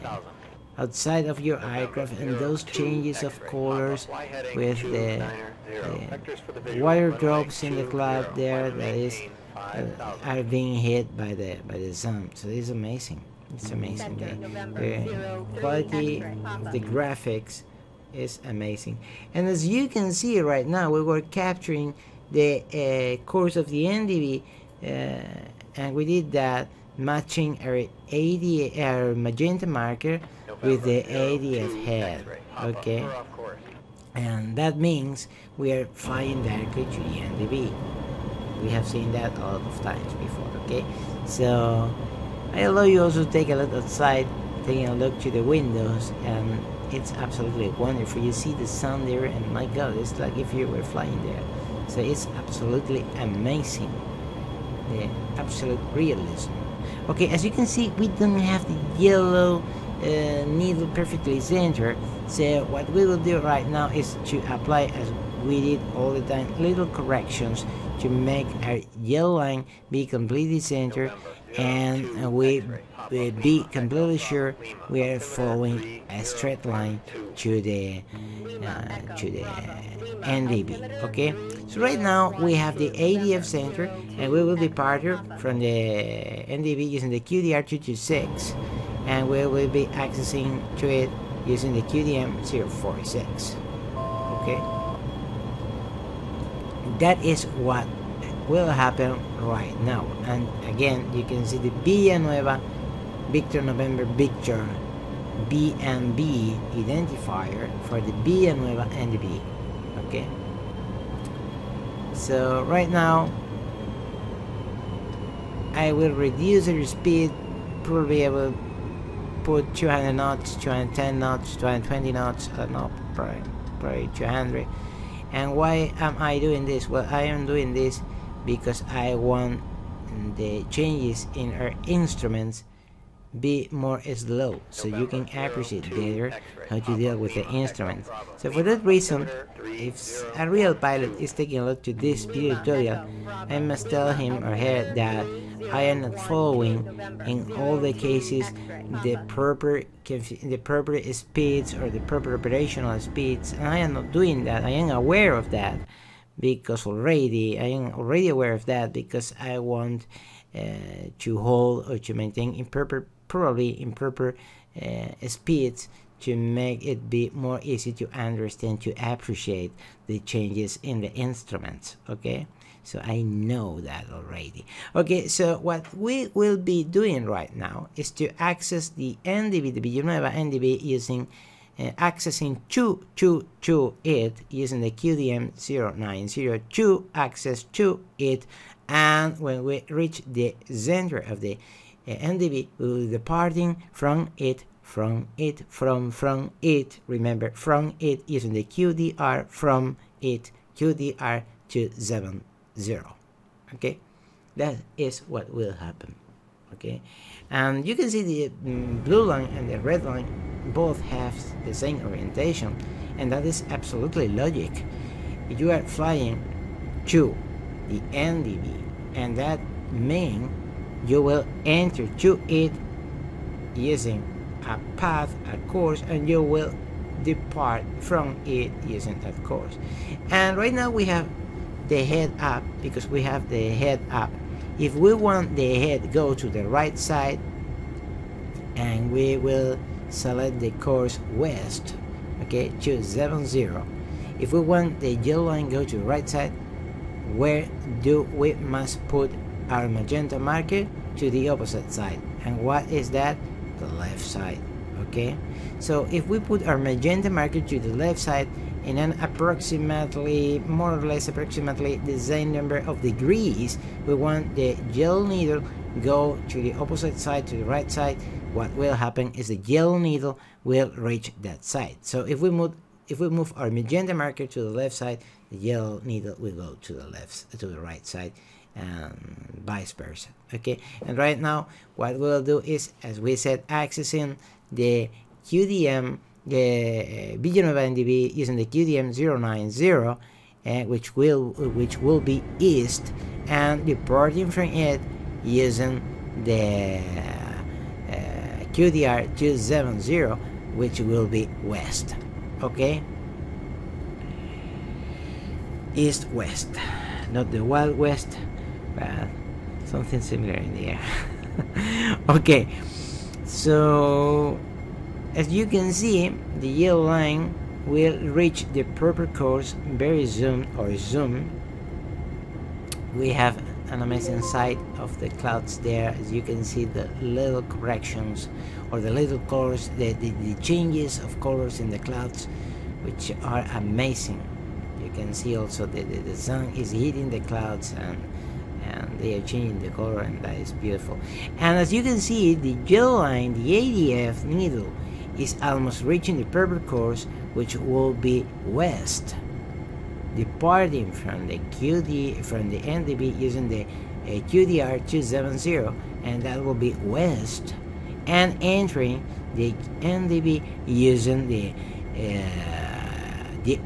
outside of your aircraft, and those changes of colors with the water drops in the cloud there that is are being hit by the sun. So it's amazing. It's amazing. The quality of the graphics is amazing. And as you can see right now, we were capturing the course of the NDB, and we did that matching our magenta marker with the ADF head. Okay, and that means we are flying directly to the NDB. We have seen that a lot of times before. Okay, so I allow you also to take a look outside, taking a look to the windows, and it's absolutely wonderful. You see the sun there, and my god, it's like if you were flying there. So it's absolutely amazing, the absolute realism. Okay, as you can see, we don't have the yellow needle perfectly centered. So what we will do right now is to apply, as we did all the time, little corrections to make our yellow line be completely centered, and we be completely sure we are following a straight line to the NDB. Okay, so right now we have the ADF center, and we will depart from the NDB using the QDR226, and we will be accessing to it using the QDM046. Okay, that is what will happen right now. And again, you can see the Villanueva Victor November Victor BNB identifier for the Villanueva NDB. Okay, so right now I will reduce the speed, probably I will put 200 knots, 210 knots, 220 knots, I don't know, probably 200. And why am I doing this? Well, I am doing this because I want the changes in our instruments be more slow, so you can appreciate better how to deal with the instruments. So for that reason, if a real pilot is taking a look to this video tutorial, I must tell him or her that I am not following in all the cases the proper speeds or the proper operational speeds, and I am not doing that. I am aware of that because I am already aware of that because I want to hold or to maintain improper speeds to make it be more easy to understand, to appreciate the changes in the instruments. Okay, so I know that already. Okay, so what we will be doing right now is to access the NDB, the Villanueva NDB, using accessing to it using the QDM0902 access to it, and when we reach the center of the NDB, we will be departing from it. Remember, from it using the QDR from it, QDR 270. Okay, that is what will happen. Okay, and you can see the blue line and the red line both have the same orientation, and that is absolutely logic. If you are flying to the NDB, and that means you will enter to it using a path, a course, and you will depart from it using that course. And right now we have the head up because we have the head up. If we want the head go to the right side, and we will select the course west, okay, 270. If we want the yellow line go to the right side, where do we must put our magenta marker? To the opposite side. And what is that? The left side. Okay, so if we put our magenta marker to the left side in an approximately, more or less approximately the same number of degrees, we want the yellow needle go to the opposite side, to the right side. What will happen is the yellow needle will reach that side. So if we move our magenta marker to the left side, the yellow needle will go to the right side, and vice versa. Okay, and right now what we'll do is, as we said, accessing the QDM, the region of NDB using the QDM 090, which will be east, and departing from it using the QDR 270, which will be west. Okay, east west, not the wild west, but something similar in the air. Okay, so as you can see, the yellow line will reach the purple course very soon, We have an amazing sight of the clouds there. As you can see, the little corrections or the little colors, the changes of colors in the clouds, which are amazing. You can see also the sun is hitting the clouds, and they are changing the color, and that is beautiful. And as you can see, the yellow line, the ADF needle, is almost reaching the purple course, which will be west, departing from the NDB using the QDR 270, and that will be west, and entering the NDB using the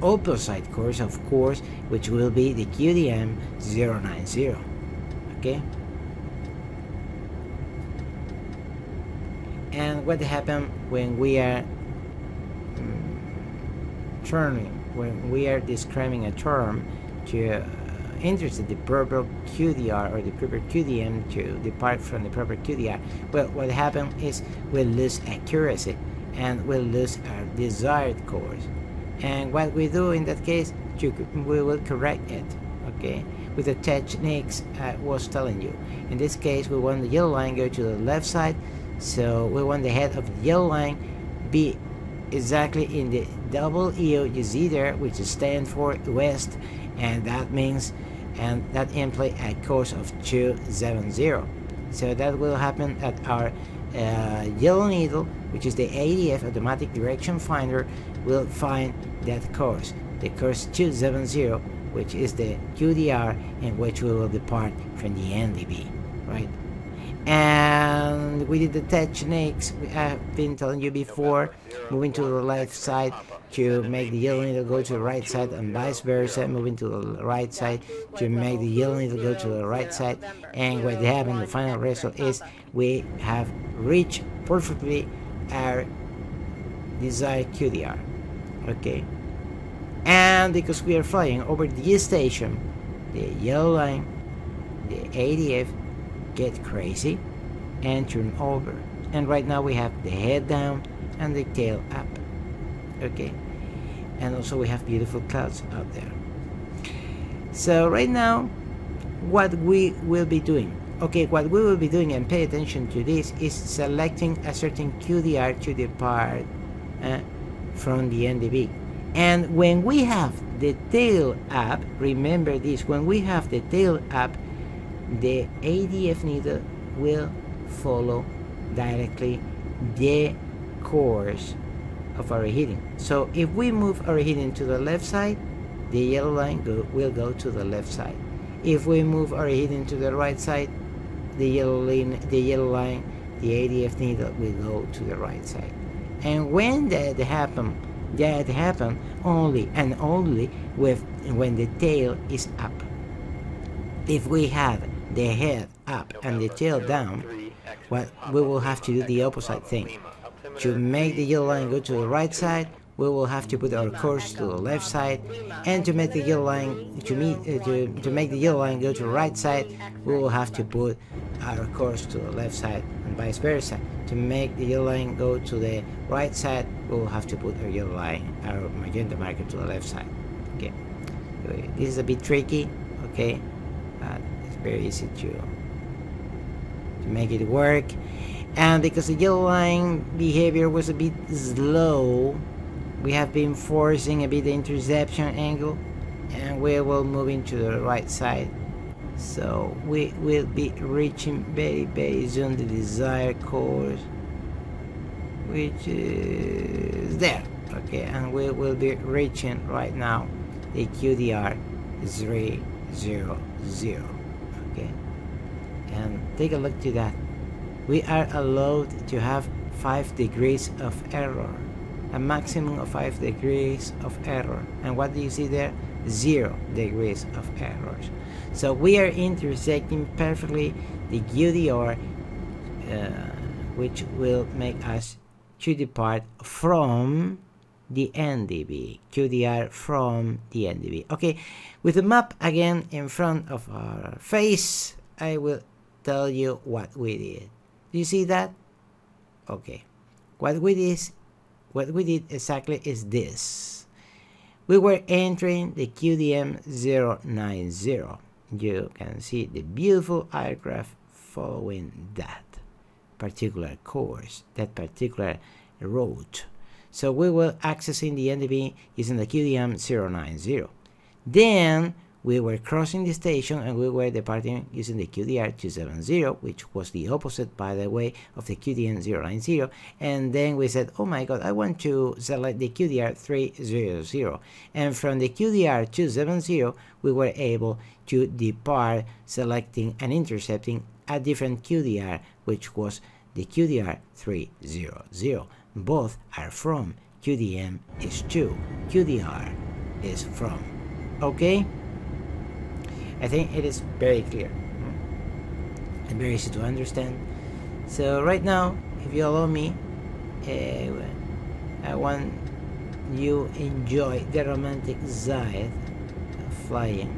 opposite course, of course, which will be the QDM 090. Okay. And what happened when we are turning, when we are describing a term to intercept the purple QDR or the purple QDM to depart from the purple QDR? Well, what happened is we'll lose accuracy and we'll lose our desired course. And what we do in that case, we will correct it, okay, with the techniques I was telling you. In this case, we want the yellow line go to the left side, so we want the head of the yellow line be exactly in the double EO you see there, which stands for west, and that means, and that implies a course of 270. So that will happen at our yellow needle, which is the ADF automatic direction finder, will find that course, the course 270, which is the QDR in which we will depart from the NDB, right? And we did the techniques we have been telling you before, moving to the left side to make the yellow needle go to the right side, and vice versa, moving to the right side to make the yellow needle go to the right side. And what happened, the final result is we have reached perfectly our desired QDR, okay? And because we are flying over the station, the yellow line, the ADF, get crazy and turn over, and right now we have the head down and the tail up, okay? And also we have beautiful clouds out there. So right now what we will be doing, okay, what we will be doing, and pay attention to this, is selecting a certain QDR to depart from the NDB. And when we have the tail up, remember this, when we have the tail up, the ADF needle will follow directly the course of our heading. So if we move our heading to the left side, the yellow line will go to the left side. If we move our heading to the right side, the yellow line, the ADF needle will go to the right side. And when that happen only and only when the tail is up. If we have the head up and the tail down, well, we will have to do the opposite thing. To make the yellow line go to the right side, we will have to put our course to the left side, and to make the yellow line to make the yellow line go to the right side, we will have to put our course to the left side, and vice versa. To make the yellow line go to the right side, we will have to put our yellow line, our magenta marker, to the left side. Okay, this is a bit tricky, okay, but it's very easy to make it work. And because the yellow line behavior was a bit slow, we have been forcing a bit the interception angle, and we will move into the right side. So we will be reaching very soon the desired course, which is there, okay? And we will be reaching right now the QDR 300, okay? And take a look to that. We are allowed to have 5 degrees of error, a maximum of 5 degrees of error. And what do you see there? 0 degrees of errors. So we are intersecting perfectly the QDR, which will make us to depart from the NDB, QDR from the NDB. Okay, with the map again in front of our face, I will tell you what we did. Do you see that? Okay, what we did exactly is this. We were entering the QDM 090. You can see the beautiful aircraft following that particular course, that particular route. So we were accessing the NDB using the QDM 090. Then we were crossing the station and we were departing using the QDR 270, which was the opposite, by the way, of the QDM 090. And then we said, oh my god, I want to select the QDR 300. And from the QDR 270, we were able to depart, selecting and intercepting a different QDR, which was the QDR 300. Both are from. QDM is to, QDR is from. Okay? I think it is very clear and very easy to understand. So right now, if you allow me, I want you enjoy the romantic side of flying,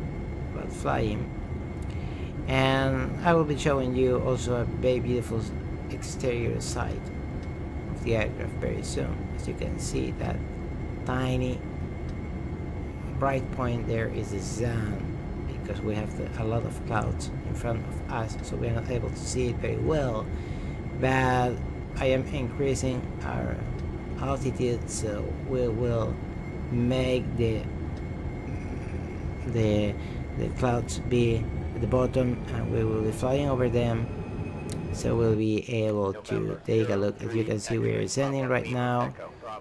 and I will be showing you also a very beautiful exterior side of the aircraft very soon. As you can see, that tiny bright point there is the sun, because we have a lot of clouds in front of us, so we're not able to see it very well. But I am increasing our altitude, so we will make the clouds be at the bottom, and we will be flying over them, so we'll be able to take a look. As you can see, we are ascending right now.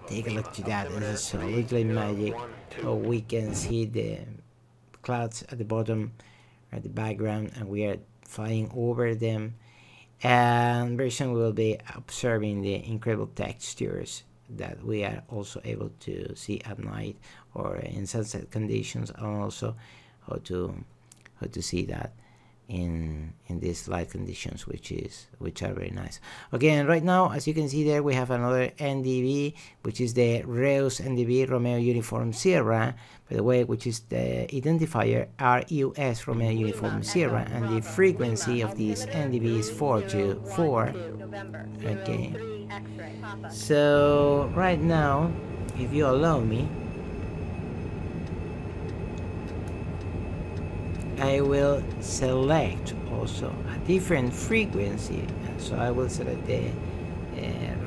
Take a look to that. This is absolutely magic. How we can see the clouds at the bottom, at the background, and we are flying over them. And very soon we will be observing the incredible textures that we are also able to see at night or in sunset conditions, and also how to see that in these light conditions, which are very nice. Okay, and right now, as you can see there, we have another NDB, which is the Reus NDB Romeo Uniform Sierra, by the way, which is the identifier RUS Romeo Uniform Sierra, and the frequency of this NDB is 424. Okay, so right now, if you allow me, I will select also a different frequency. So I will select the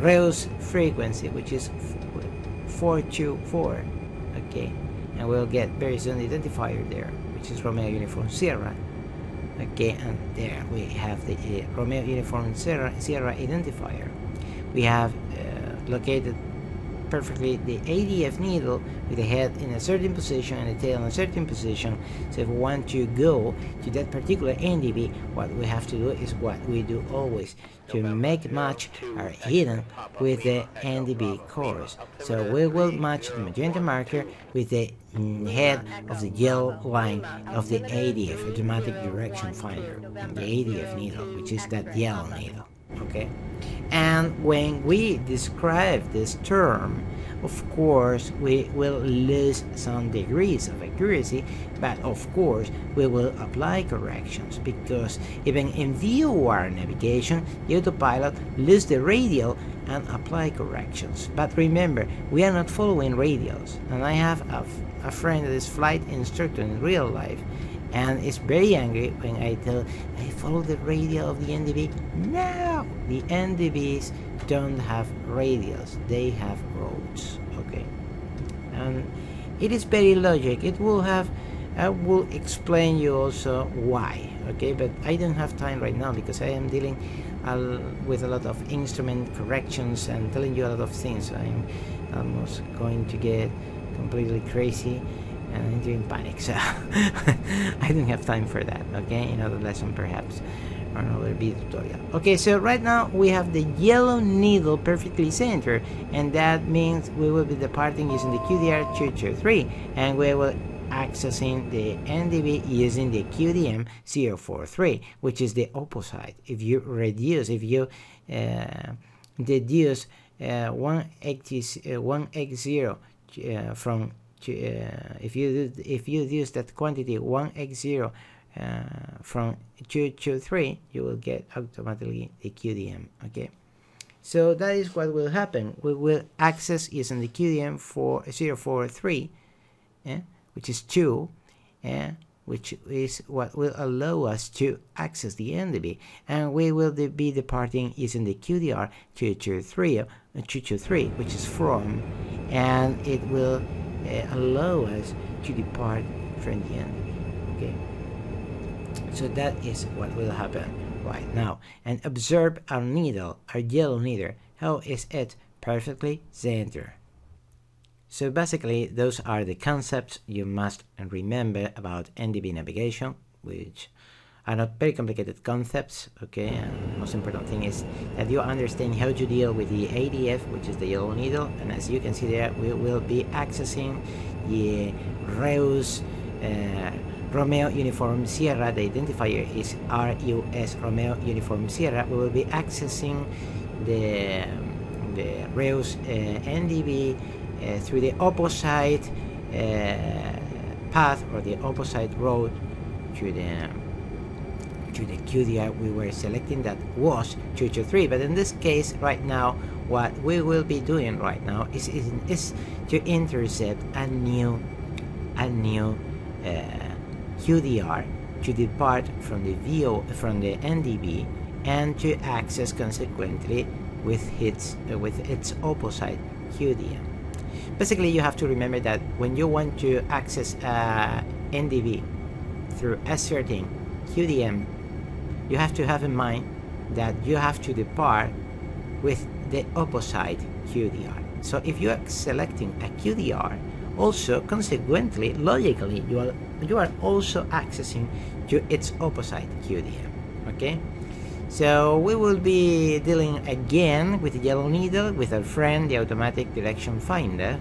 Reus frequency, which is 424. Okay, and we'll get very soon the identifier there, which is Romeo Uniform Sierra. Okay, and there we have the Romeo Uniform Sierra identifier. We have located perfectly the ADF needle with the head in a certain position and the tail in a certain position. So if we want to go to that particular NDB, what we have to do is what we do always, to make match our hidden with the NDB course. So we will match the magenta marker with the head of the yellow line of the ADF, automatic direction finder, and the ADF needle, which is that yellow needle. Okay, and when we describe this term, of course we will lose some degrees of accuracy, but of course we will apply corrections, because even in VOR navigation, the autopilot loses the radial and apply corrections. But remember, we are not following radials, and I have a friend that is flight instructor in real life, and is very angry when I follow the radial of the NDB. No, the NDBs don't have radials, they have roads. Okay, and it is very logic. It will have, I will explain you also why. Okay, but I don't have time right now, because I am dealing with a lot of instrument corrections and telling you a lot of things. I'm almost going to get completely crazy and I'm doing panic, so I don't have time for that. Okay, another lesson perhaps. another video tutorial. Okay, so right now we have the yellow needle perfectly centered, and that means we will be departing using the QDR 223, and we will accessing the NDB using the QDM 043, which is the opposite. If you reduce, if you deduce 1x0 from if you use that quantity 1x0 from 223, you will get automatically the QDM. Okay, so that is what will happen. We will access using the QDM 043, which is 2, which is what will allow us to access the NDB, and we will be departing using the QDR 223, which is from, and it will allow us to depart from the NDB. Okay, so that is what will happen right now. And observe our needle, our yellow needle. How is it perfectly centered? So basically, those are the concepts you must remember about NDB navigation, which are not very complicated concepts. Okay, and the most important thing is that you understand how to deal with the ADF, which is the yellow needle, and as you can see there, we will be accessing the Reus Romeo Uniform Sierra. The identifier is RUS Romeo Uniform Sierra. We will be accessing the Reus NDB through the opposite path, or the opposite road to the QDR we were selecting, that was 223. But in this case right now, what we will be doing right now is to intercept a new QDR to depart from the NDB, and to access consequently with its opposite QDM. Basically, you have to remember that when you want to access NDB through a certain QDM, you have to have in mind that you have to depart with the opposite QDR. So if you are selecting a QDR, also consequently, logically, you are also accessing to its opposite QDM. Okay, so we will be dealing again with the yellow needle with our friend the automatic direction finder,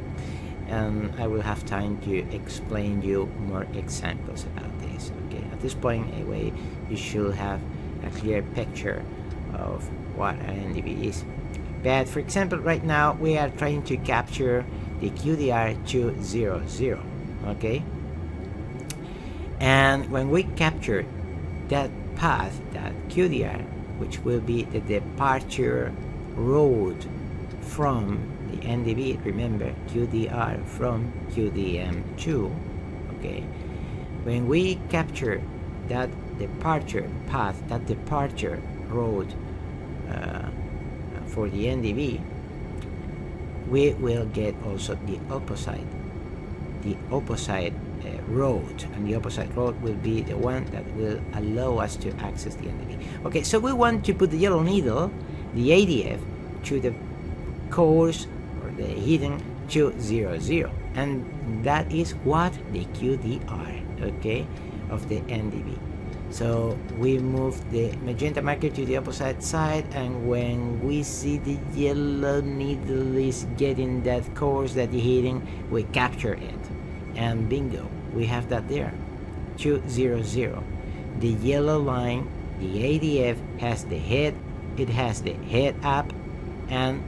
and I will have time to explain you more examples about this. Okay, at this point anyway, you should have a clear picture of what an NDB is. But for example, right now we are trying to capture the QDR 200. Okay, and when we capture that path, that QDR, which will be the departure road from the NDB, remember QDR from QDM2, okay, when we capture that departure path, that departure road for the NDB, we will get also the opposite road, and the opposite road will be the one that will allow us to access the NDB. Okay, so we want to put the yellow needle, the ADF, to the course or the hidden 200, and that is what the QDR, okay, of the NDB. So we move the magenta marker to the opposite side, and when we see the yellow needle is getting that course that the hidden, we capture it, and bingo, we have that there, 200. The yellow line, the ADF, has the head, it has the head up, and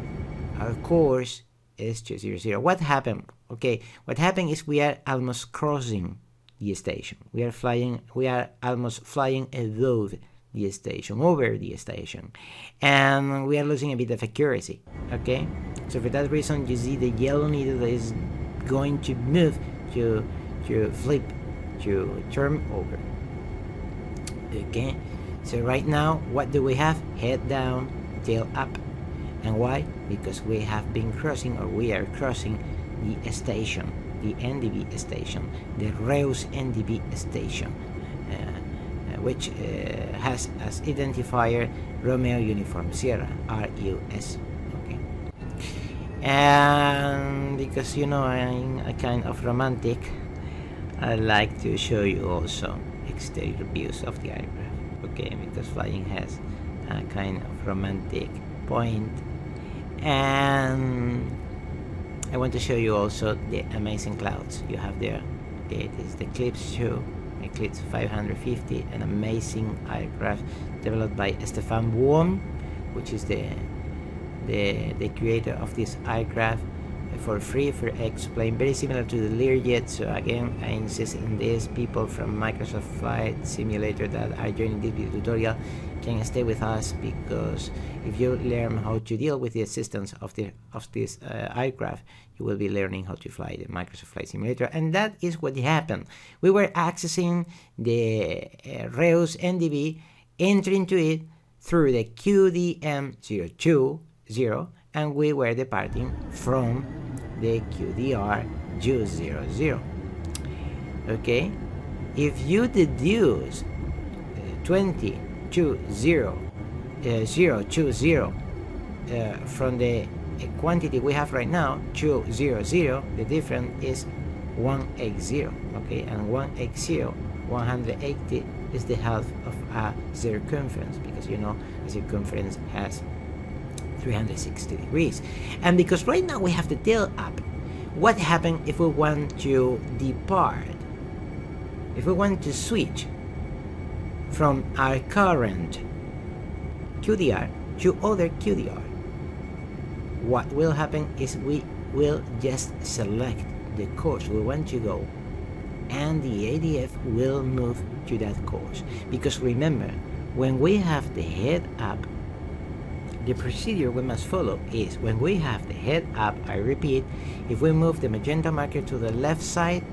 our course is 200. What happened? Okay, what happened is we are almost crossing the station. We are almost flying above the station, over the station, and we are losing a bit of accuracy. Okay, so for that reason, you see the yellow needle is going to move to flip, to turn over. Okay, so right now what do we have? Head down, tail up. And why? Because we have been crossing, or we are crossing the station, the NDB station, the Reus NDB station, which has as identifier Romeo Uniform Sierra, RUS. Okay, and because you know I'm a kind of romantic, I like to show you also exterior views of the aircraft. okay, because flying has a kind of romantic point. And I want to show you also the amazing clouds you have there. Okay, it is the Eclipse 2, Eclipse 550, an amazing aircraft developed by Stefan Wurm, which is the creator of this aircraft, for free for X-Plane, very similar to the Learjet. So again, I insist in this. People from Microsoft Flight Simulator that are joining this video tutorial can stay with us, because if you learn how to deal with the assistance of this aircraft, you will be learning how to fly the Microsoft Flight Simulator. And that is what happened. We were accessing the Reus NDB, entering into it through the QDM020, and we were departing from the QDR 200. Okay, if you deduce 020 from the quantity we have right now, 200, the difference is 180. Okay, and 180, 180 is the half of a circumference, because you know a circumference has 360 degrees. And because right now we have the tail up, what happens if we want to depart, if we want to switch from our current QDR to other QDR? What will happen is we will just select the course we want to go, and the ADF will move to that course. Because remember, when we have the head up, the procedure we must follow is, when we have the head up, I repeat, if we move the magenta marker to the left side,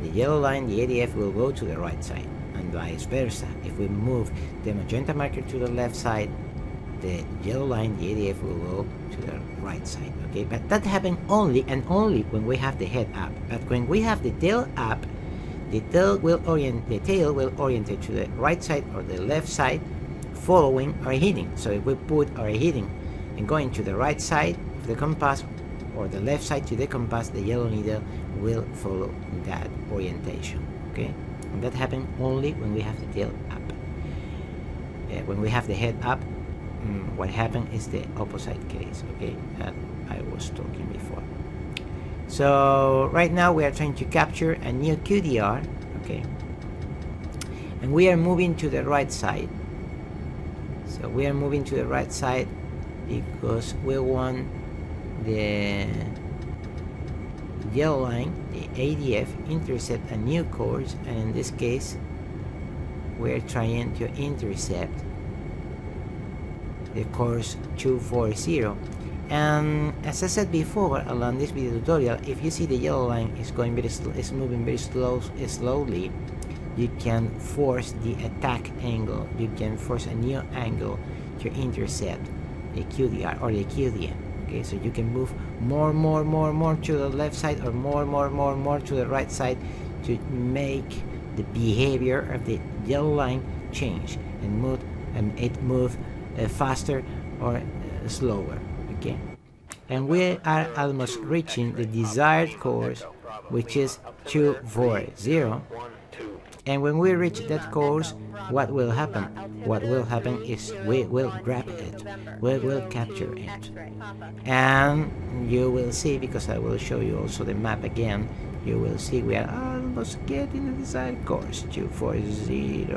the yellow line, the ADF, will go to the right side, and vice versa. If we move the magenta marker to the left side, the yellow line, the ADF, will go to the right side. Okay, but that happens only and only when we have the head up. But when we have the tail up, the tail will orient it to the right side or the left side, following our heading. So if we put our heading and going to the right side of the compass or the left side to the compass, the yellow needle will follow that orientation. Okay, and that happens only when we have the tail up. When we have the head up, what happens is the opposite case. Okay, that I was talking before. So right now we are trying to capture a new QDR. Okay, and we are moving to the right side. So we are moving to the right side because we want the yellow line, the ADF, intercept a new course, and in this case we are trying to intercept the course 240. And as I said before along this video tutorial, if you see the yellow line is going is moving very slowly, you can force the attack angle, you can force a new angle to intercept the QDR or the QDM. Okay, so you can move more to the left side, or more to the right side, to make the behavior of the yellow line change and move faster or slower. Okay, and we are almost reaching the desired course, which is 240. And when we reach that course, what will happen? What will happen is we will grab it, we will capture it. And you will see, because I will show you also the map again, you will see we are almost getting the desired course, 240.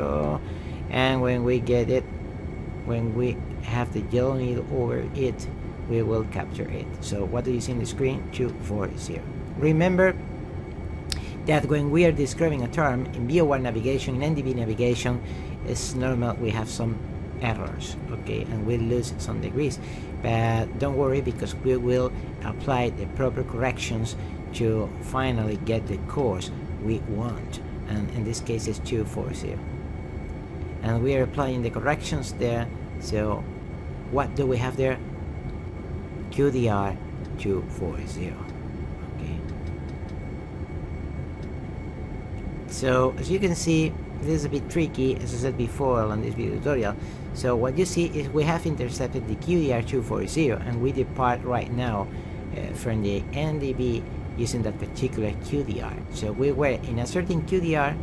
And when we get it, when we have the yellow needle over it, we will capture it. So what do you see on the screen? 240. Remember that when we are describing a term in VOR navigation, in NDB navigation, it's normal we have some errors, okay, and we lose some degrees. But don't worry, because we will apply the proper corrections to finally get the course we want, and in this case it's 240. And we are applying the corrections there. So what do we have there? QDR 240. Okay. So as you can see, this is a bit tricky, as I said before on this video tutorial. So what you see is we have intercepted the QDR 240, and we depart right now from the NDB using that particular QDR. So we were in a certain QDR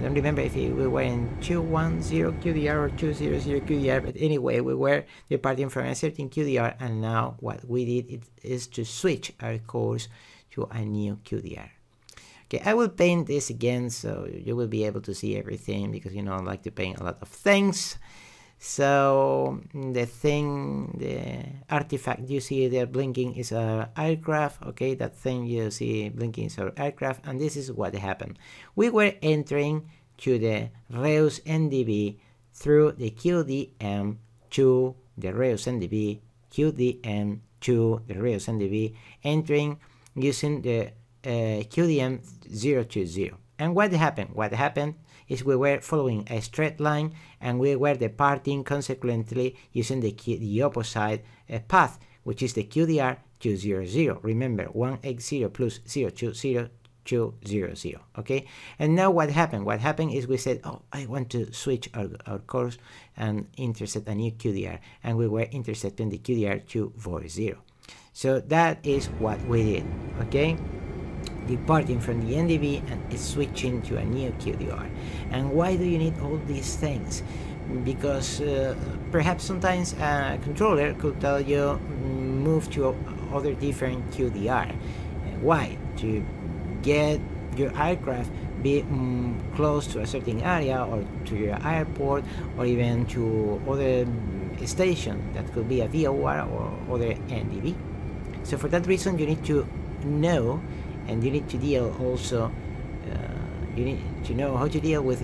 I don't remember if we were in 210 QDR or 200 QDR, but anyway, we were departing from a certain QDR, and now what we did is to switch our course to a new QDR. Okay, I will paint this again so you will be able to see everything, because I like to paint a lot of things. So the artifact you see there blinking is our aircraft. Okay, that thing you see blinking is our aircraft, and this is what happened. We were entering to the Reus NDB through the QDM to the Reus NDB, QDM to the Reus NDB, entering using the QDM 020. And what happened? What happened is we were following a straight line, and we were departing consequently using the opposite path, which is the QDR 200. Remember, 180 plus 020 200. Okay, and now what happened? What happened is we said, oh, I want to switch our course and intercept a new QDR, and we were intercepting the QDR 240. So that is what we did. Okay, departing from the NDB and switching to a new QDR. And why do you need all these things? Because perhaps sometimes a controller could tell you move to other different QDR. Why? To get your aircraft be close to a certain area, or to your airport, or even to other station that could be a VOR or other NDB. So for that reason you need to know, and you need to deal also, you need to know how to deal with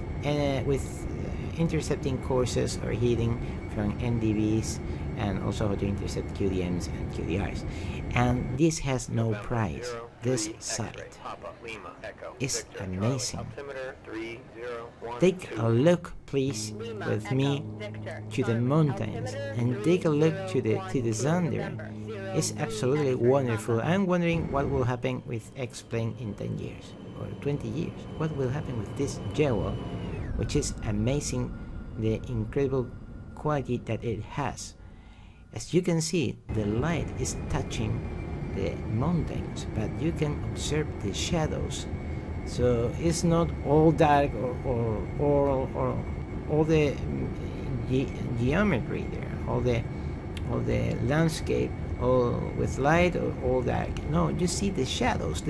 intercepting courses or hitting from NDBs, and also how to intercept QDMs and QDRs. And this has no price. This site is amazing. Take a look, please, with me to the mountains, and take a look to the sun there. It's absolutely wonderful. I'm wondering what will happen with X-Plane in 10 years or 20 years. What will happen with this jewel, which is amazing, the incredible quality that it has. As you can see, the light is touching the mountains, but you can observe the shadows. So it's not all dark or all the geometry there, all the landscape, all with light or all dark. No, you see the shadows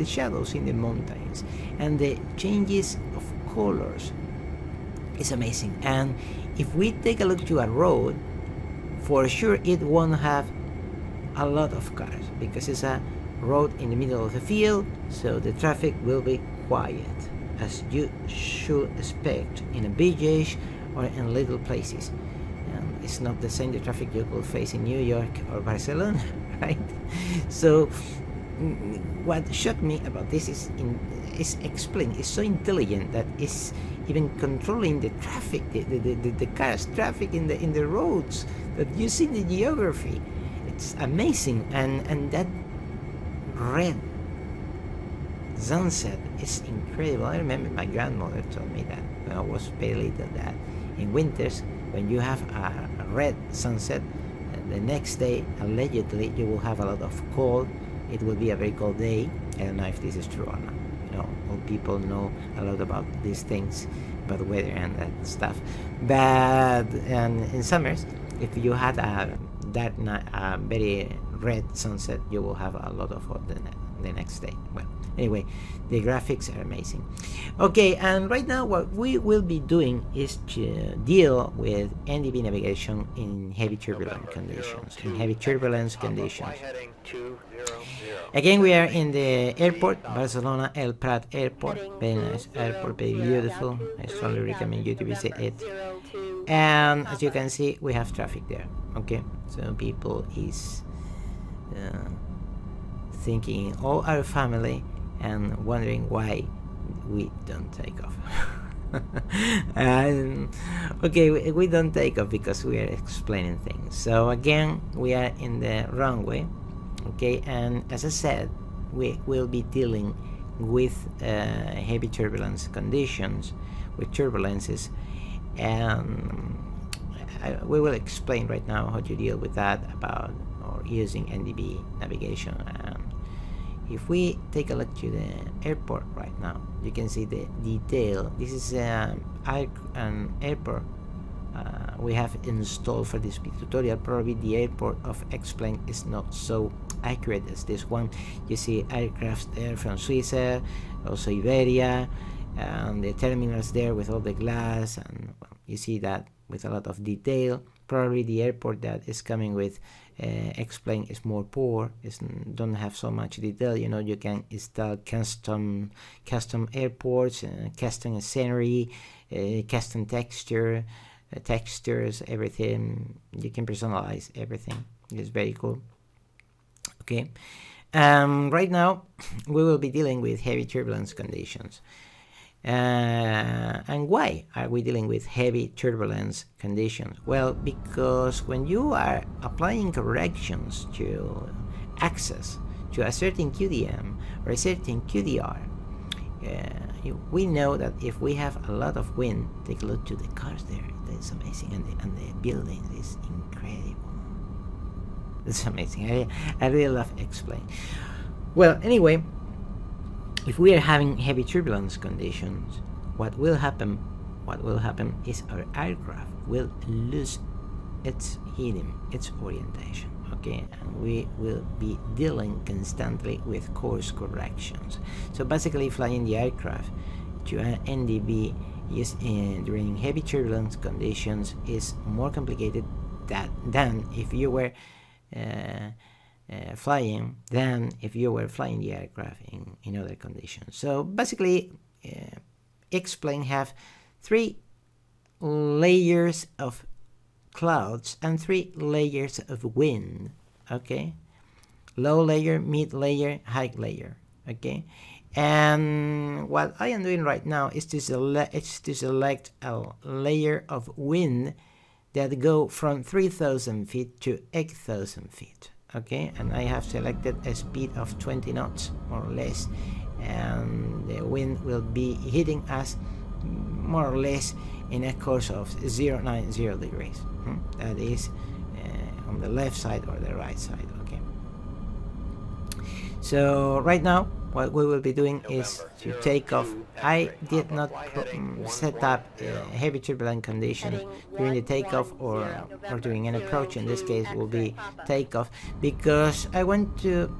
in the mountains, and the changes of colors. It's amazing. And if we take a look to a road, for sure it won't have a lot of cars, because it's a road in the middle of the field, so the traffic will be quiet, as you should expect in a village or in little places. It's not the same the traffic you could face in New York or Barcelona, right? So what shocked me about this is explained. It's so intelligent that it's even controlling the traffic, the cars traffic in the roads, that you see the geography. It's amazing. And that red sunset is incredible. I remember my grandmother told me that when I was very little, that in winters, when you have a red sunset, the next day allegedly you will have a lot of cold. It will be a very cold day. I don't know if this is true or not. All people know a lot about these things, about weather and that stuff. But in summers, if you had a very red sunset, you will have a lot of hot the next day. Well, anyway, the graphics are amazing. Okay, and right now what we will be doing is to deal with NDB navigation in heavy turbulence conditions. Again, we are in the airport, Barcelona El Prat Airport. Very nice airport, very beautiful. I strongly recommend you to visit it. And as you can see, we have traffic there. Okay, so people is thinking all our family and wondering why we don't take off. And okay, we don't take off because we are explaining things. So again, we are in the runway. Okay, and as I said, we will be dealing with heavy turbulence conditions, with turbulences, and we will explain right now how to deal with that, about or using NDB navigation. if we take a look to the airport right now, you can see the detail. This is an airport we have installed for this tutorial. Probably the airport of X-Plane is not so accurate as this one. You see aircraft there from Suiza, also Iberia, and the terminals there with all the glass, and well, you see that with a lot of detail. Probably the airport that is coming with X-Plane is more poor, don't have so much detail. You know, you can install custom airports, custom scenery, custom textures, everything. You can personalize everything. It's very cool. Okay, right now we will be dealing with heavy turbulence conditions. And why are we dealing with heavy turbulence conditions? Well, because when you are applying corrections to access to a certain QDM or a certain QDR, we know that if we have a lot of wind, take a look to the cars there, that's amazing, and the building is incredible. It's amazing. I really love X-Plane. Well, anyway, if we are having heavy turbulence conditions, what will happen is our aircraft will lose its heading, its orientation, okay, and we will be dealing constantly with course corrections. So basically, flying the aircraft to an NDB during heavy turbulence conditions is more complicated than if you were flying the aircraft in other conditions. So basically, X-Plane have 3 layers of clouds and 3 layers of wind, okay, low layer, mid layer, high layer, okay. And what I am doing right now is to select a layer of wind that go from 3,000 feet to 8,000 feet. Okay, and I have selected a speed of 20 knots more or less, and the wind will be hitting us more or less in a course of 090 degrees. That is on the left side or the right side. Okay, so right now what we will be doing is to take off. I did not set up heavy turbulent conditions during the takeoff or during an approach. In this case will be takeoff, because I want to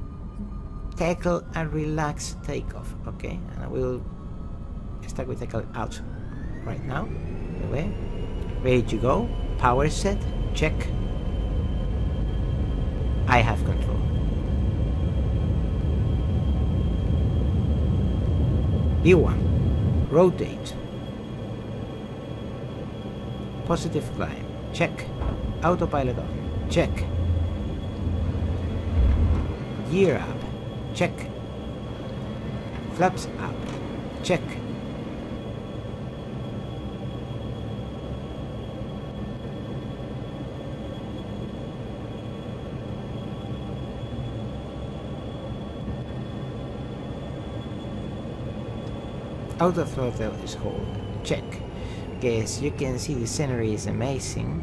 tackle a relaxed takeoff, okay, and I will start with tackle out right now. Anyway, ready to go, power set, check. I have control. V1, rotate, positive climb, check, autopilot on, check, gear up, check, flaps up, check, auto throttle is hold, check. Okay, as you can see, the scenery is amazing.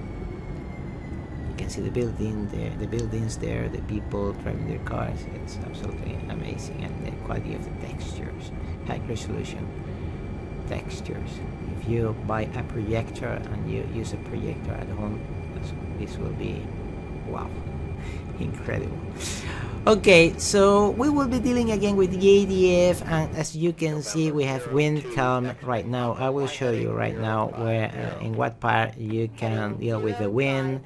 You can see the buildings there, the people driving their cars. It's absolutely amazing, and the quality of the textures, high resolution textures. If you buy a projector and you use a projector at home, this will be wow, incredible. Okay, so we will be dealing again with the ADF, and as you can see, we have wind calm right now. I will show you right now where in what part you can deal with the wind,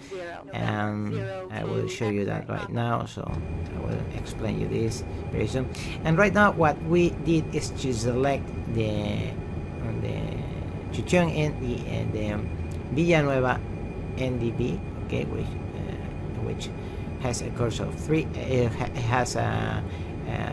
and I will show you that right now. So I will explain you this very soon. And right now what we did is to select to tune in the Villanueva NDB, okay, which has a course of 3, it has a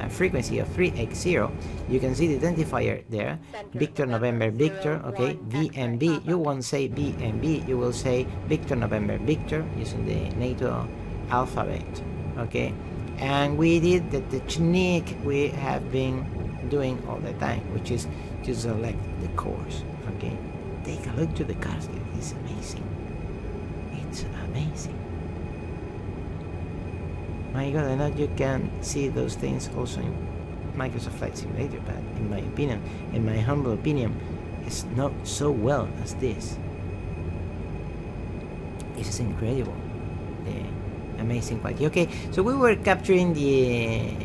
frequency of 3x0. You can see the identifier there, Victor November Victor, okay, VNB. You won't say VNB, you will say Victor November Victor, using the NATO alphabet, okay. And we did the technique we have been doing all the time, which is to select the course, okay. Take a look to the cars, it's amazing, it's amazing. My god, I know you can see those things also in Microsoft Flight Simulator, but in my opinion, in my humble opinion, it's not so well as this. This is incredible. The amazing quality. Okay, so we were capturing the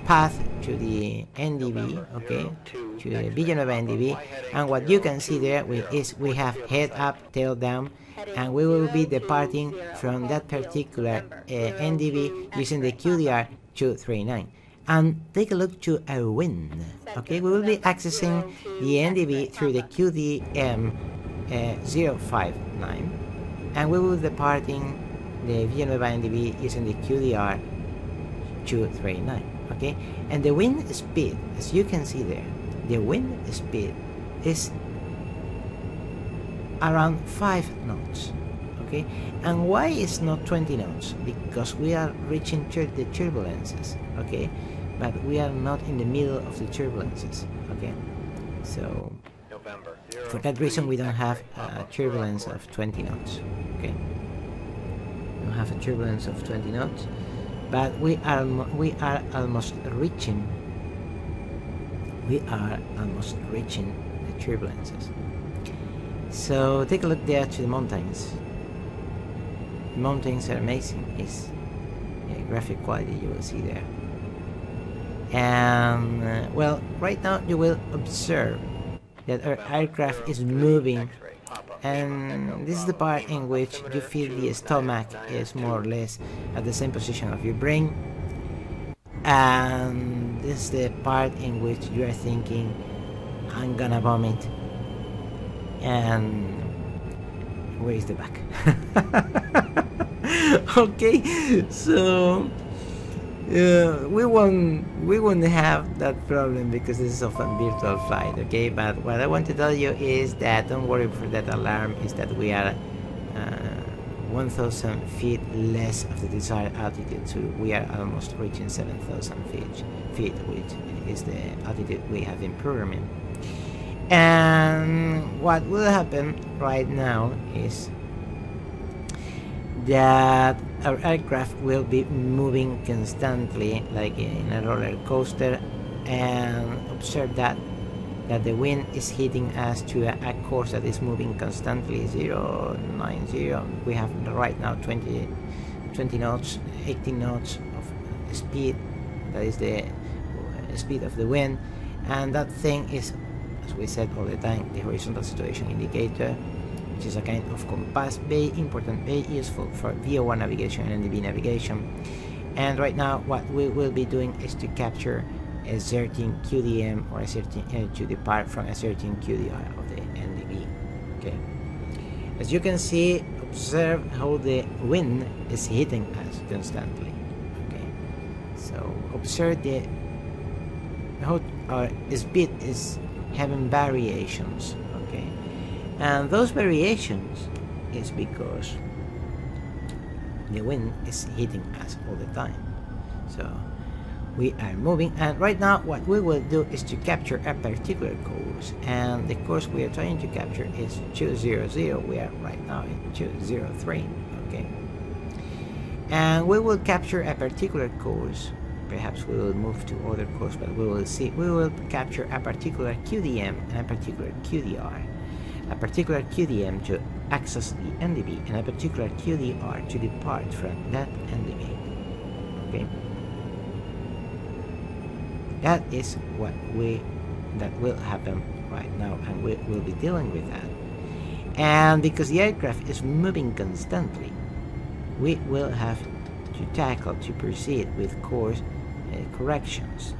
path to the NDB, okay, to the Villanueva NDB, and what you can see there is we have head up, tail down, and we will be departing from that particular NDB using the QDR 239. And take a look to our wind. Okay, we will be accessing the NDB through the QDM 059, and we will be departing the Villanueva NDB using the QDR 239. Okay, and the wind speed, as you can see there, the wind speed is around 5 knots. Okay, and why is not 20 knots? Because we are reaching the turbulences. Okay, but we are not in the middle of the turbulences. Okay, so for that reason we don't have a turbulence of 20 knots. Okay, we don't have a turbulence of 20 knots, but we are almost reaching. We are almost reaching the turbulences. So take a look there to the mountains. The mountains are amazing. It's graphic quality you will see there. And well, right now you will observe that our aircraft is moving, and this is the part in which you feel the stomach is more or less at the same position of your brain, and this is the part in which you are thinking, I'm gonna vomit, and where is the back? Okay, so we won't have that problem because this is of a virtual flight. Okay, but what I want to tell you is that don't worry for that alarm, is that we are 1,000 feet less of the desired altitude, so we are almost reaching 7,000 feet, which is the altitude we have been programming. And what will happen right now is that our aircraft will be moving constantly like in a roller coaster, and observe that the wind is hitting us to a course that is moving constantly 090. We have right now 20 knots, 18 knots of speed. That is the speed of the wind, and that thing is, as we said all the time, the horizontal situation indicator, which is a kind of compass, very important, very useful for VO1 navigation and NDB navigation. And right now what we will be doing is to capture a certain QDM or a certain to depart from a certain QDR of the NDB. Okay, as you can see, observe how the wind is hitting us constantly. Okay, so observe how our speed is having variations. Okay, and those variations is because the wind is hitting us all the time. So we are moving, and right now what we will do is to capture a particular course, and the course we are trying to capture is 200. We are right now in 203. Okay, and we will capture a particular course. Perhaps we will move to other course, but we will see. We will capture a particular QDM and a particular QDR. A particular QDM to access the NDB, and a particular QDR to depart from that NDB. Okay, that is what that will happen right now, and we will be dealing with that. And because the aircraft is moving constantly, we will have to proceed with course corrections.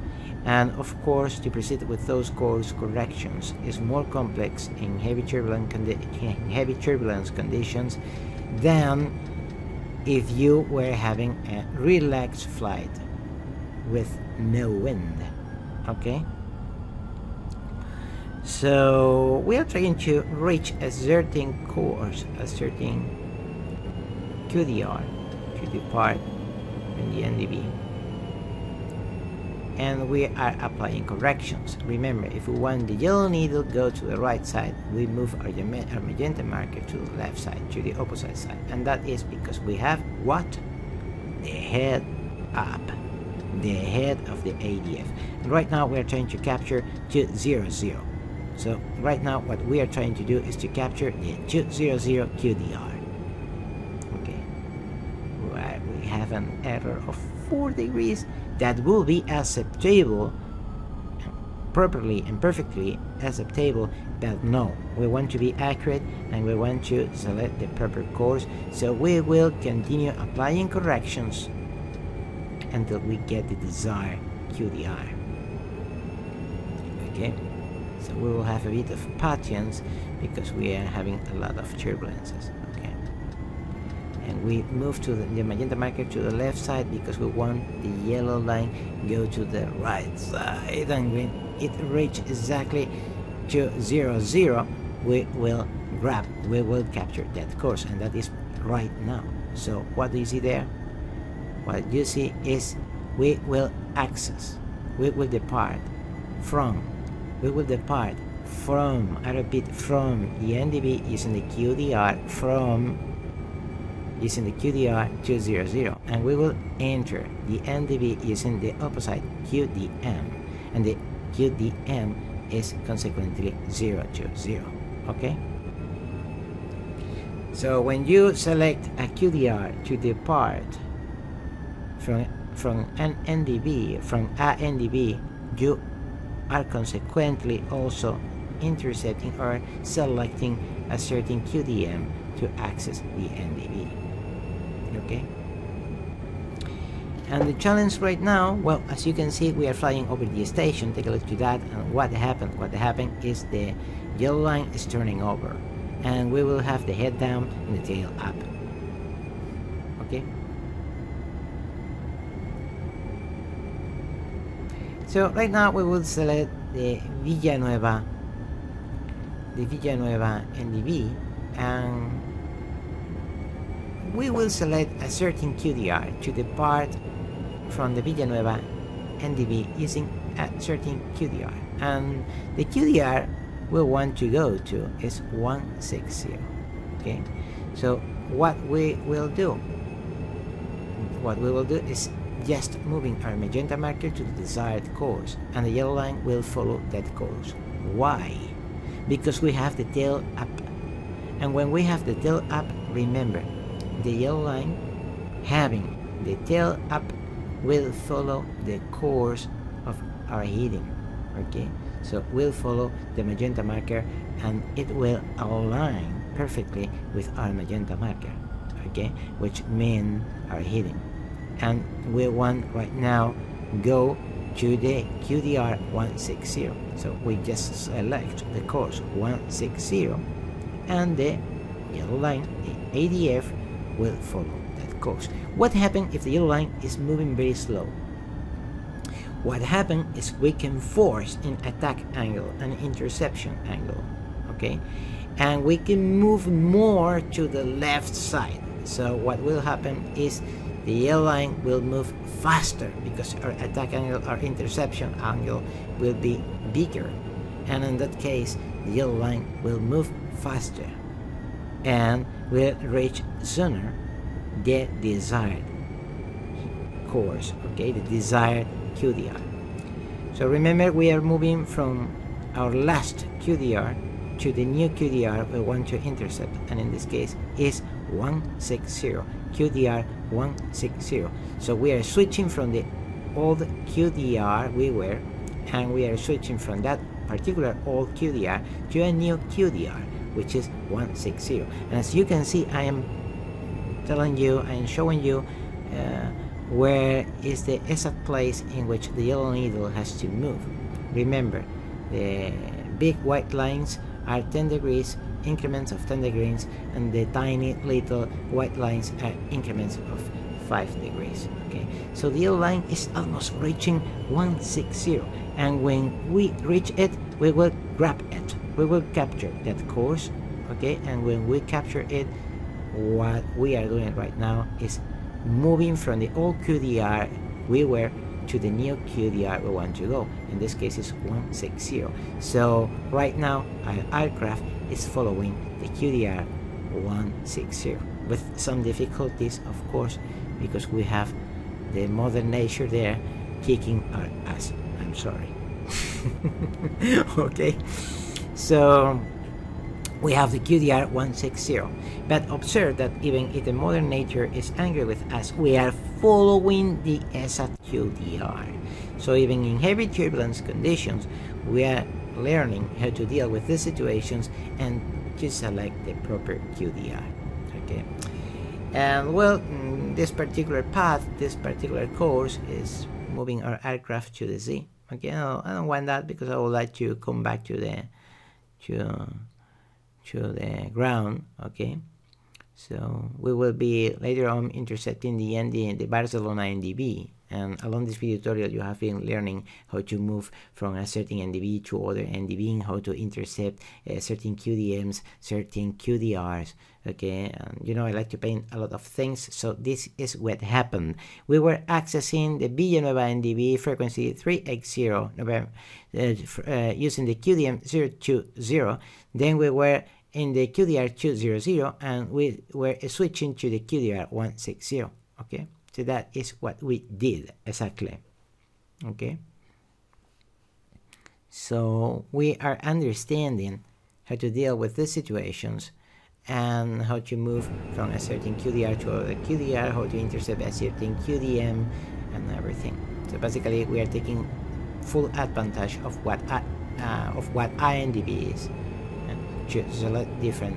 And of course, to proceed with those course corrections is more complex in heavy turbulence conditions than if you were having a relaxed flight with no wind. Okay, so we are trying to reach a certain course, a certain QDR to depart in the NDB, and we are applying corrections. Remember, if we want the yellow needle go to the right side, we move our magenta marker to the left side, to the opposite side, and that is because we have what? The head up, the head of the ADF. And right now we are trying to capture 200. So right now what we are trying to do is to capture the 200 QDR. Okay, right, we have an error of 4 degrees that will be acceptable, properly and perfectly acceptable, but no, we want to be accurate and we want to select the proper course, so we will continue applying corrections until we get the desired QDR. Okay, so we will have a bit of patience because we are having a lot of turbulences. Okay, and we move to the magenta marker to the left side because we want the yellow line go to the right side, and when it reaches exactly 200, we will capture that course, and that is right now. So what do you see there? What you see is we will depart from, I repeat, from the NDB using the QDR, using the QDR 200, and we will enter the NDB using the opposite QDM, and the QDM is consequently 020. Okay, so when you select a QDR to depart from an NDB, from a NDB, you are consequently also intercepting or selecting a certain QDM to access the NDB. Okay, and the challenge right now, well, as you can see, we are flying over the station. Take a look to that, and what happened is the yellow line is turning over, and we will have the head down and the tail up. Okay, so right now we will select the Villanueva NDB, and we will select a certain QDR to depart from the Villanueva NDB using a certain QDR, and the QDR we want to go to is 160. Okay, so what we will do is just moving our magenta marker to the desired course, and the yellow line will follow that course. Why? Because we have the tail up, and when we have the tail up, remember, the yellow line having the tail up will follow the course of our heading. Okay, so we'll follow the magenta marker and it will align perfectly with our magenta marker, okay, which means our heading. And we want right now go to the QDR 160, so we just select the course 160, and the yellow line, the ADF, will follow that course. What happens if the yellow line is moving very slow? What happens is we can force an attack angle, an interception angle, okay, and we can move more to the left side. So what will happen is the yellow line will move faster because our attack angle, our interception angle will be bigger, and in that case the yellow line will move faster and will reach sooner the desired course, okay, the desired QDR. So remember, we are moving from our last QDR to the new QDR we want to intercept, and in this case is 160, QDR 160. So we are switching from the old QDR we were, and we are switching from that particular old QDR to a new QDR, which is 160. And as you can see, I am telling you, I am showing you where is the exact place in which the yellow needle has to move. Remember, the big white lines are 10 degrees, increments of 10 degrees, and the tiny little white lines are increments of 5 degrees. Okay, so the yellow line is almost reaching 160, and when we reach it, we will grab it, we will capture that course, okay, and when we capture it, what we are doing right now is moving from the old QDR we were to the new QDR we want to go. In this case is 160. So right now our aircraft is following the QDR 160 with some difficulties, of course, because we have the mother nature there kicking our ass. I'm sorry. Okay, so we have the QDR 160, but observe that even if the mother nature is angry with us, we are following the ESA QDR. So even in heavy turbulence conditions, we are learning how to deal with these situations and to select the proper QDR. Okay, and well, this particular path, this particular course is moving our aircraft to the Z. Okay, I don't want that because I would like to come back to the ground. Okay, so we will be later on intercepting the Barcelona NDB, and along this video tutorial you have been learning how to move from a certain NDB to other NDB, and how to intercept certain QDMs, certain QDRs. Okay, and you know I like to paint a lot of things, so this is what happened. We were accessing the Villanueva NDB frequency 3X0 November, using the QDM 020. Then we were in the QDR 200 and we were switching to the QDR 160. Okay, so that is what we did exactly. Okay, so we are understanding how to deal with these situations and how to move from a certain QDR to other QDR, how to intercept a certain QDM and everything. So basically we are taking full advantage of what INDB is, and to select different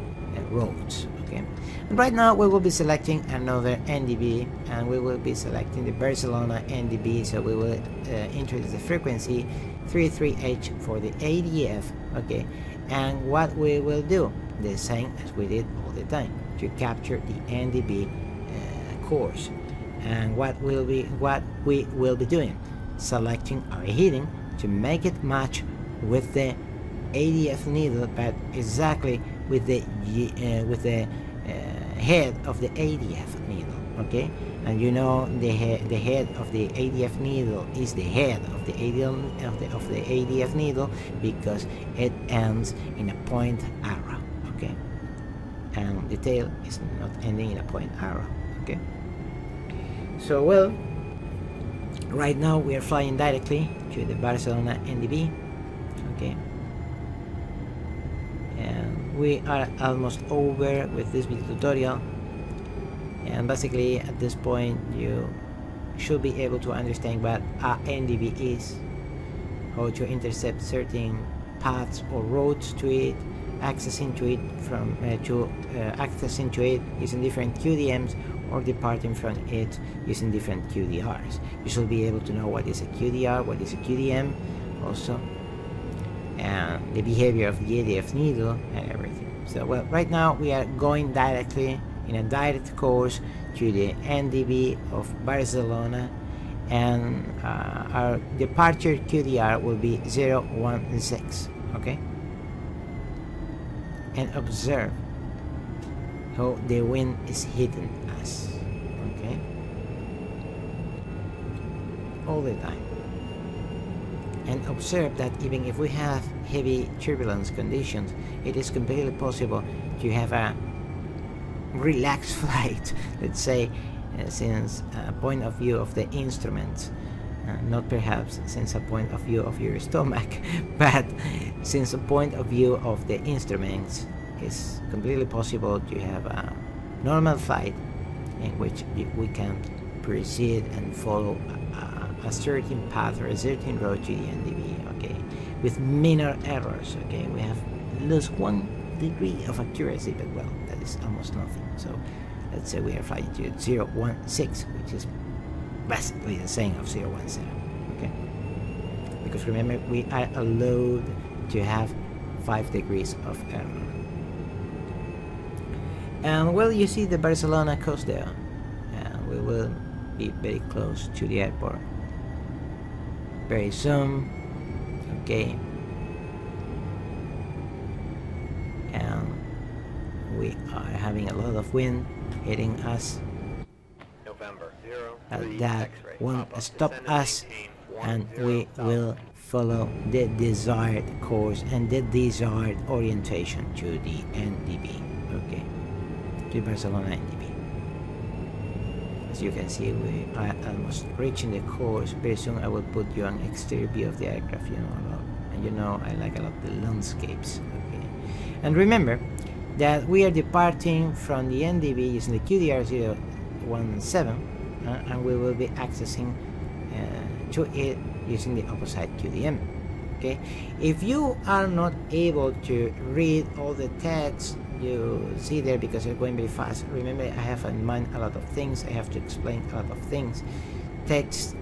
roads. Okay, and right now we will be selecting another NDB, and we will be selecting the Barcelona NDB. So we will introduce the frequency 33H for the ADF. Okay, and what we will do, the same as we did all the time, to capture the NDB course. And what we will be doing, selecting our heading to make it match with the ADF needle, but exactly with the head of the ADF needle. Okay, and you know the head of the ADF needle is the head of the ADF needle because it ends in a point arrow. Okay, and the tail is not ending in a point arrow. Okay, so well, right now we are flying directly to the Barcelona NDB. Okay, and we are almost over with this video tutorial, and basically at this point you should be able to understand what a NDB is, how to intercept certain paths or roads to it, accessing to it accessing to it using different QDMs, or departing from it using different QDRs. You should be able to know what is a QDR, what is a QDM also, and the behavior of the ADF needle and everything. So well, right now we are going directly in a direct course to the NDB of Barcelona, and our departure QDR will be 016. Okay, and observe how the wind is hitting us. Okay, all the time. And observe that even if we have heavy turbulence conditions, it is completely possible to have a relaxed flight, let's say, since a point of view of the instruments, not perhaps since a point of view of your stomach, but since a point of view of the instruments, it's completely possible to have a normal flight in which we can proceed and follow a certain path or a certain road to the NDB. Okay, with minor errors. Okay, we have lost 1 degree of accuracy, but well, that is almost nothing. So let's say we are flying to 016, which is basically the same of 017. Okay, because remember we are allowed to have 5 degrees of error. And well, you see the Barcelona coast there, and we will be very close to the airport very soon. Okay, and we are having a lot of wind hitting us. November, That won't stop us, and we will follow the desired course and the desired orientation to the NDB. Okay, to Barcelona NDB. As you can see, we are almost reaching the course. Very soon I will put you an exterior view of the aircraft, you know, a lot. And you know I like a lot the landscapes. Okay. And remember that we are departing from the NDB using the QDR 017, and we will be accessing to it using the opposite QDM. Okay. If you are not able to read all the text you see there because it's going very fast, remember I have in mind a lot of things. I have to explain a lot of things. Text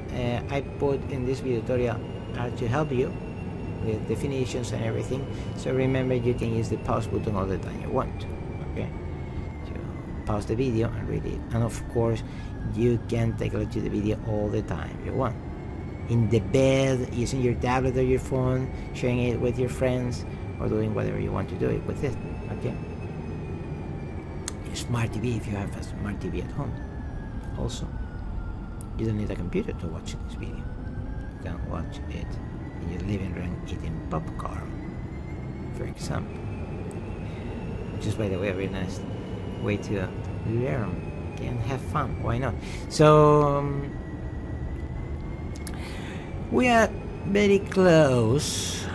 I put in this video tutorial are to help you with definitions and everything. So remember, you can use the pause button all the time you want. Okay, so pause the video and read it. And of course, you can take a look at the video all the time you want. In the bed, using your tablet or your phone, sharing it with your friends, or doing whatever you want to do it with it. Okay. Smart TV if you have a smart TV at home. Also, you don't need a computer to watch this video. You can watch it in your living room eating popcorn, for example. Which is, by the way, a very nice way to learn and have fun. Why not? So we are very close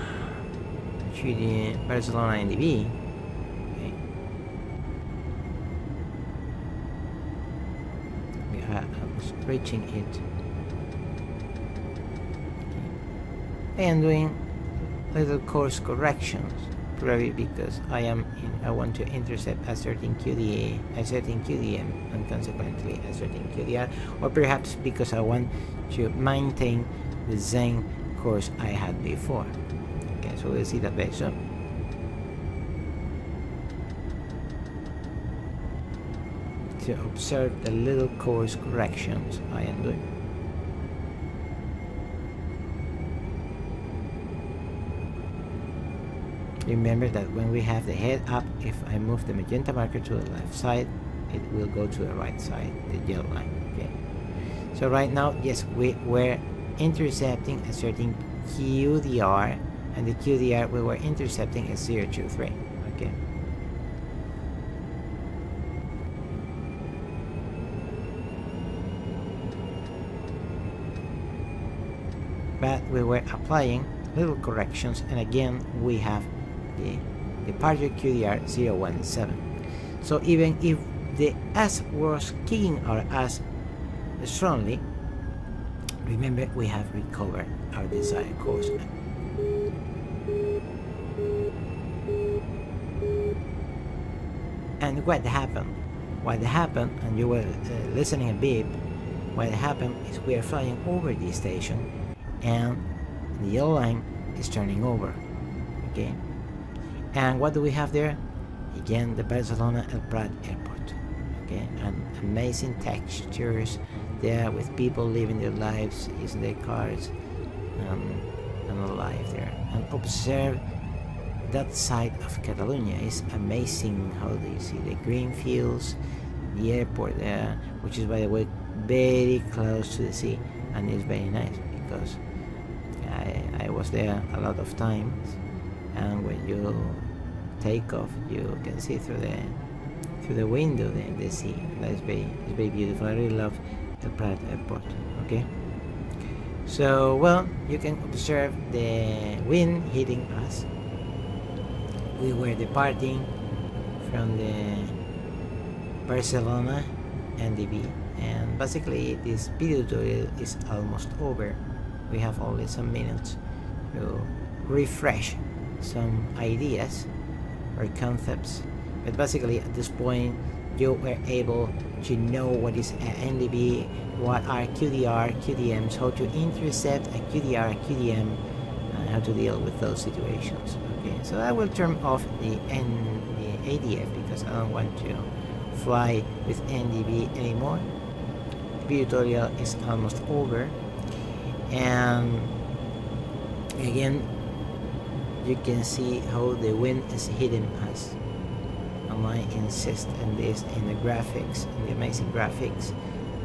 to the Barcelona NDB. Reaching it. I am doing little course corrections, probably because I want to intercept a certain QDA, a certain QDM, and consequently a certain QDR, or perhaps because I want to maintain the same course I had before. Okay, so we'll see that very soon. To observe the little course corrections I am doing. Remember that when we have the head up, if I move the magenta marker to the left side, it will go to the right side, the yellow line. Okay. So right now, yes, we're intercepting a certain QDR, and the QDR we were intercepting is 023. Okay. But we were applying little corrections, and again we have the departure QDR 017. So even if the S was kicking our ass strongly, remember we have recovered our desired course. And what happened? What happened, and you were listening a bit, what happened is we are flying over the station, and the yellow line is turning over. Okay, and what do we have there? Again, the Barcelona El Prat airport. Okay, and amazing textures there with people living their lives, using their cars, and alive there. And observe that side of Catalonia. Is amazing. How do you see the green fields, the airport there, which is, by the way, very close to the sea, and it's very nice because I was there a lot of times, and when you take off, you can see through the window the sea. It's very beautiful. I really love the Prat airport. Okay, so well, you can observe the wind hitting us. We were departing from the Barcelona NDB, and basically this video tutorial is almost over. We have only some minutes to refresh some ideas or concepts, but basically at this point you were able to know what is an NDB, what are QDR, QDMs, how to intercept a QDR, QDM, and how to deal with those situations. Okay, so I will turn off the ADF because I don't want to fly with NDB anymore. The video tutorial is almost over, and again you can see how the wind is hitting us, and I insist on this in the graphics, in the amazing graphics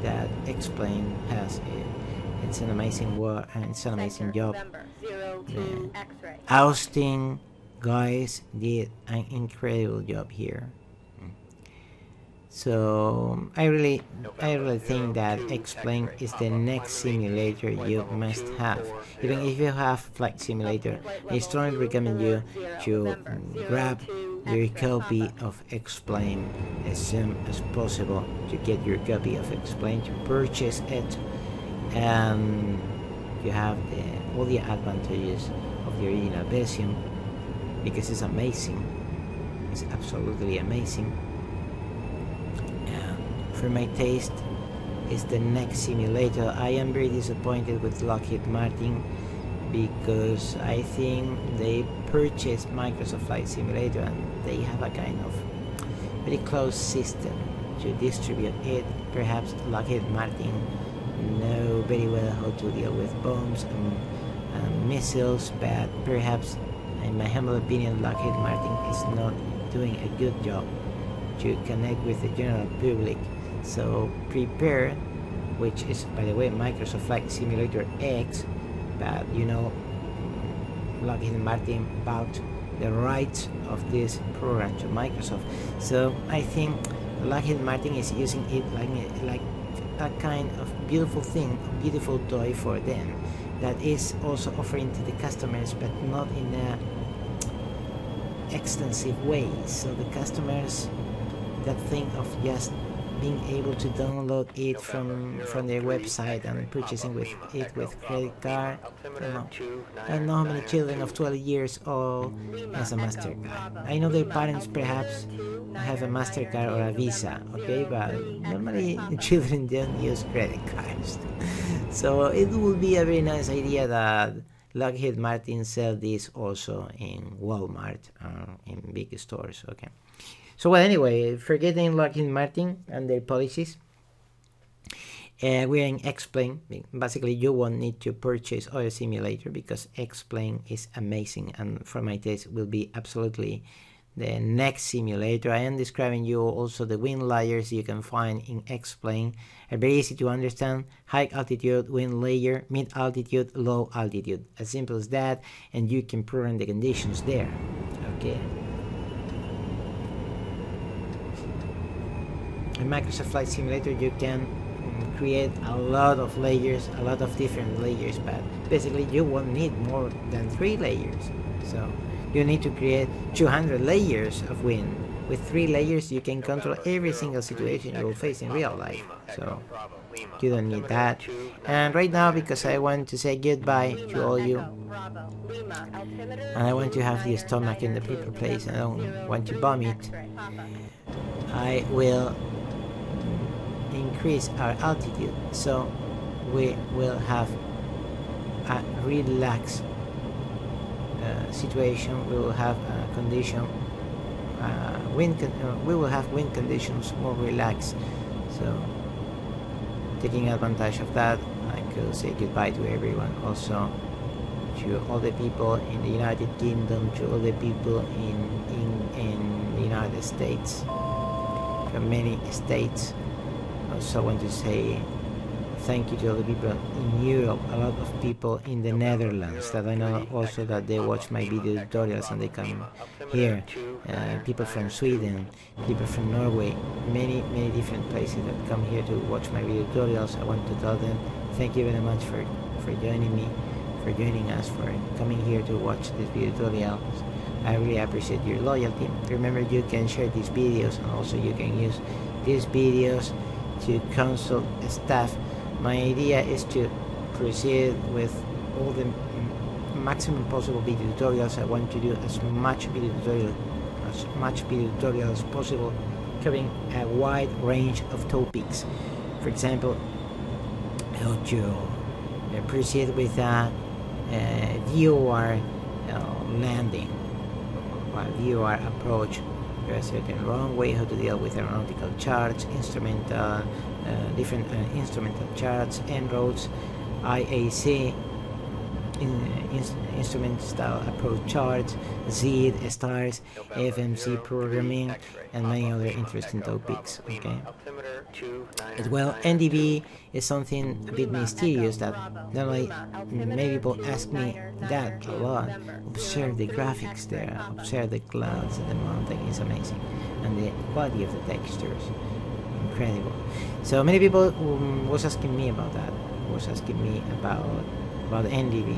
that explain has it's an amazing work, and it's an amazing job. Austin guys did an incredible job here. So I really think that X-Plane is the next simulator you must have. Even if you have Flight Simulator, I strongly recommend you to grab your copy of X-Plane as soon as possible, to get your copy of X-Plane, to purchase it, and you have all the advantages of the original version, because it's amazing. It's absolutely amazing. For my taste, is the next simulator. I am very disappointed with Lockheed Martin, because I think they purchased Microsoft Flight Simulator and they have a kind of very close system to distribute it. Perhaps Lockheed Martin know very well how to deal with bombs and missiles, but perhaps, in my humble opinion, Lockheed Martin is not doing a good job to connect with the general public. So prepare, which is, by the way, Microsoft Flight Simulator X, but you know, Lockheed Martin bought the rights of this program to Microsoft. So I think Lockheed Martin is using it like a kind of beautiful thing, a beautiful toy for them, that is also offering to the customers, but not in a extensive way. So the customers that think of just being able to download it from their website and purchasing with credit card. I don't know how many children of 12 years old has a MasterCard. I know their parents perhaps have a MasterCard or a Visa, okay, but normally children don't use credit cards. So it would be a very nice idea that Lockheed Martin sell this also in Walmart, in big stores, okay. So well, anyway, forgetting Lockheed Martin and their policies, we're in X-Plane. Basically, you won't need to purchase other simulator, because X-Plane is amazing, and for my taste will be absolutely the next simulator. I am describing you also the wind layers you can find in X-Plane. Are very easy to understand: high altitude wind layer, mid altitude, low altitude. As simple as that, and you can program the conditions there. Okay. In Microsoft Flight Simulator, you can create a lot of layers, a lot of different layers, but basically you won't need more than 3 layers. So you need to create 200 layers of wind. With 3 layers, you can control every single situation you will face in real life. So you don't need that. And right now, because I want to say goodbye to all you, and I want to have the stomach in the proper place, and I don't want to vomit, I will increase our altitude, so we will have a relaxed situation. We will have a condition, we will have wind conditions more relaxed. So taking advantage of that, I could say goodbye to everyone, also to all the people in the United Kingdom, to all the people in the United States, from many states. Also want to say thank you to all the people in Europe, a lot of people in the Netherlands that I know also that they watch my video tutorials and they come here, people from Sweden, people from Norway, many different places that come here to watch my video tutorials. I want to tell them thank you very much for joining me, for joining us, for coming here to watch this video tutorial. I really appreciate your loyalty. Remember, you can share these videos, and also you can use these videos to consult staff. My idea is to proceed with all the maximum possible video tutorials. I want to do as much video tutorial as possible, covering a wide range of topics. For example, how to proceed with a VOR landing, or VOR approach to a certain runway, how to deal with aeronautical charts, instrumental, different instrumental charts, en-routes, IAC, instrumental approach charts, Z, stars, FMC programming, and many other interesting topics. Okay. As well, NDB is something a bit mysterious that normally many people ask me that a lot. Observe the graphics there, observe the clouds and the mountain is amazing, and the quality of the textures. incredible. So many people was asking me about that, was asking me about NDB.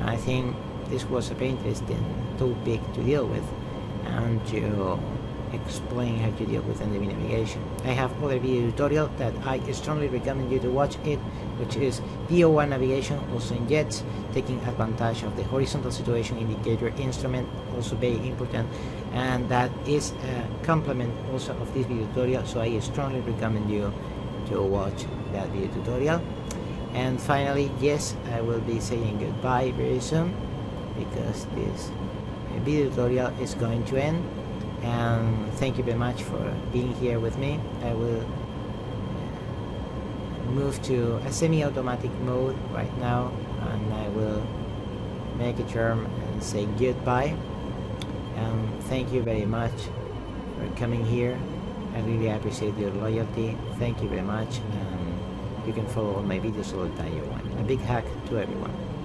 I think this was a very interesting topic to deal with and to explain how to deal with NDB navigation. I have other video tutorial that I strongly recommend you to watch it, which is VO1 navigation, also in jets, taking advantage of the horizontal situation indicator instrument, also very important, and that is a complement also of this video tutorial, so I strongly recommend you to watch that video tutorial. And finally, yes, I will be saying goodbye very soon because this video tutorial is going to end. And thank you very much for being here with me. I will move to a semi-automatic mode right now, and I will make a turn and say goodbye. And thank you very much for coming here. I really appreciate your loyalty. Thank you very much, and you can follow all my videos all the time you want. A big hug to everyone.